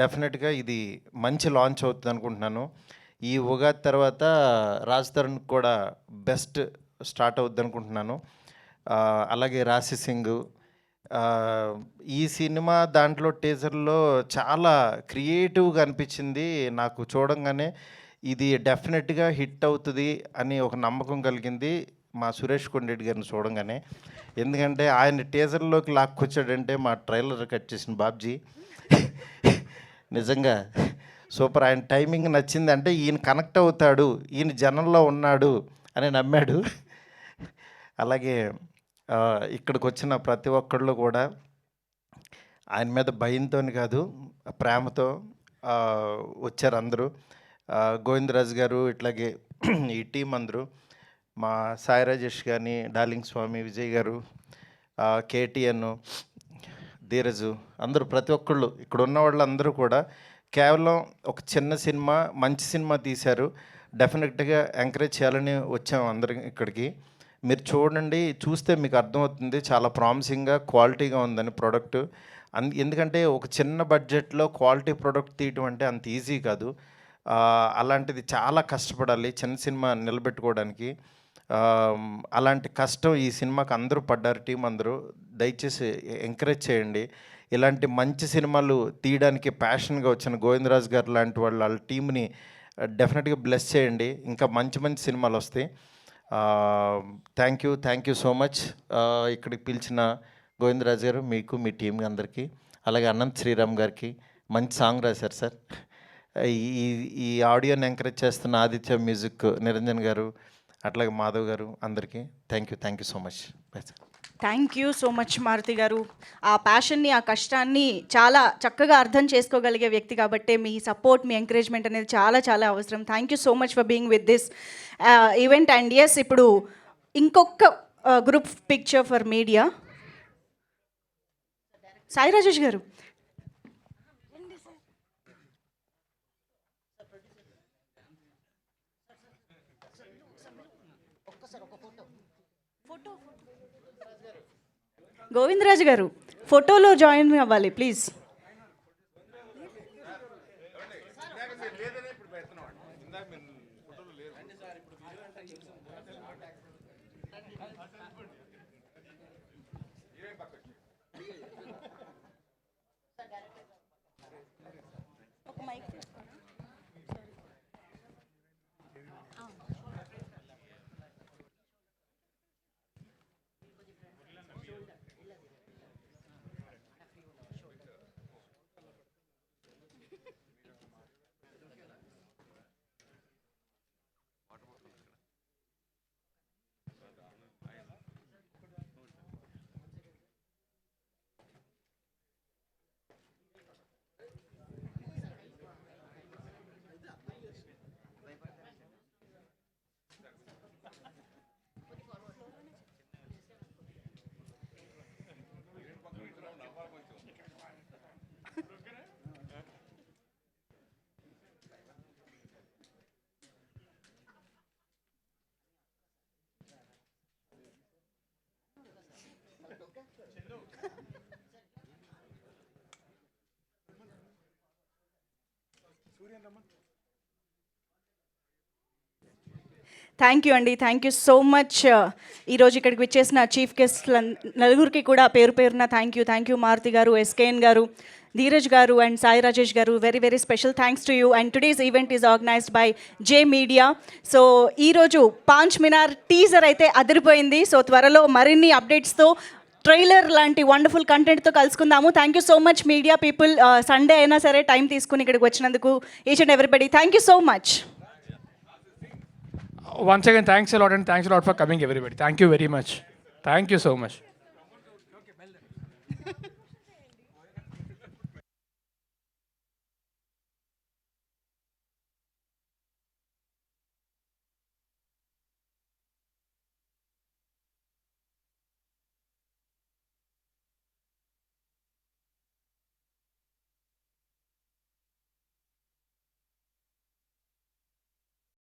డెఫినెట్గా ఇది మంచి లాంచ్ అవుతుంది అనుకుంటున్నాను. ఈ ఉగాది తర్వాత రాజ్ తరుణ్ కూడా బెస్ట్ స్టార్ట్ అవుద్ది అనుకుంటున్నాను. అలాగే రాశి సింగ్ ఈ సినిమా దాంట్లో టీజర్లో చాలా క్రియేటివ్గా అనిపించింది నాకు. చూడంగానే ఇది డెఫినెట్గా హిట్ అవుతుంది అని ఒక నమ్మకం కలిగింది మా సురేష్ కొండరెడ్డి గారిని చూడంగానే. ఎందుకంటే ఆయన టీజర్లోకి లాక్కొచ్చాడంటే మా ట్రైలర్ కట్ చేసిన బాబ్జీ నిజంగా సూపర్. ఆయన టైమింగ్ నచ్చింది, అంటే ఈయన కనెక్ట్ అవుతాడు, ఈయన జనంలో ఉన్నాడు అని నమ్మాడు. అలాగే ఇక్కడికి వచ్చిన ప్రతి ఒక్కళ్ళు కూడా ఆయన మీద భయంతో కాదు, ప్రేమతో వచ్చారు అందరూ. గోవిందరాజు గారు, ఇట్లాగే ఈ టీం అందరూ, మా సాయి రాజేష్ కానీ, డార్లింగ్ స్వామి, విజయ్ గారు, కేటీఎన్, ధీరజు, అందరూ ప్రతి ఒక్కళ్ళు ఇక్కడ ఉన్న వాళ్ళు అందరూ కూడా కేవలం ఒక చిన్న సినిమా, మంచి సినిమా తీశారు. డెఫినెట్గా ఎంకరేజ్ చేయాలని వచ్చాము అందరం ఇక్కడికి. మీరు చూడండి, చూస్తే మీకు అర్థమవుతుంది చాలా ప్రామిసింగ్గా, క్వాలిటీగా ఉందని ప్రోడక్ట్. ఎందుకంటే ఒక చిన్న బడ్జెట్లో క్వాలిటీ ప్రోడక్ట్ తీయటం అంటే అంత ఈజీ కాదు. అలాంటిది చాలా కష్టపడాలి చిన్న సినిమా నిలబెట్టుకోవడానికి. అలాంటి కష్టం ఈ సినిమాకి అందరూ పడ్డారు, టీం అందరూ. దయచేసి ఎంకరేజ్ చేయండి. ఇలాంటి మంచి సినిమాలు తీయడానికి ప్యాషన్గా వచ్చిన గోవిందరాజు గారు లాంటి వాళ్ళ టీంని డెఫినెట్గా బ్లెస్ చేయండి. ఇంకా మంచి మంచి సినిమాలు వస్తాయి. Thank you so much. ఇక్కడికి పిలిచిన గోవిందరాజు గారు, మీకు, మీ టీం అందరికీ, అలాగే అనంత్ శ్రీరామ్ గారికి మంచి సాంగ్ రాశారు సార్. ఈ ఆడియోని ఎంకరేజ్ చేస్తున్న ఆదిత్య మ్యూజిక్ నిరంజన్ గారు, అట్లాగే మాధవ్ గారు, అందరికీ thank you so much. Thank you so much Maruthi garu. ఆ ప్యాషన్ని, ఆ కష్టాన్ని చాలా చక్కగా అర్థం చేసుకోగలిగే వ్యక్తి కాబట్టి మీ సపోర్ట్, మీ ఎంకరేజ్మెంట్ అనేది చాలా చాలా అవసరం. Thank you so much for being with this event. And yes, ఇప్పుడు ఇంకొక group picture for media. Sai Rajesh garu, Govindaraju garu ఫోటోలో జాయిన్ అవ్వాలి ప్లీజ్. థ్యాంక్ యూ అండి, థ్యాంక్ యూ సో మచ్. ఈరోజు ఇక్కడికి వచ్చేసిన చీఫ్ గెస్ట్ల నలుగురికి కూడా పేరు పేరున థ్యాంక్ యూ మారుతి గారు, ఎస్కేఎన్ గారు, ధీరజ్ గారు అండ్ సాయి రాజేష్ గారు. Very very special thanks to you. And today's event is organised by J media. So ఈరోజు పాంచ్ మినార్ టీజర్ అయితే అదిరిపోయింది. సో త్వరలో మరిన్ని అప్డేట్స్తో, ట్రైలర్ లాంటి వండర్ఫుల్ కంటెంట్తో కలుసుకుందాము. Thank you so much media people. Sunday అయినా సరే టైం తీసుకుని ఇక్కడికి వచ్చినందుకు each and everybody thank you so much. Once again, thanks a lot and thanks a lot for coming, everybody. Thank you very much. Thank you so much.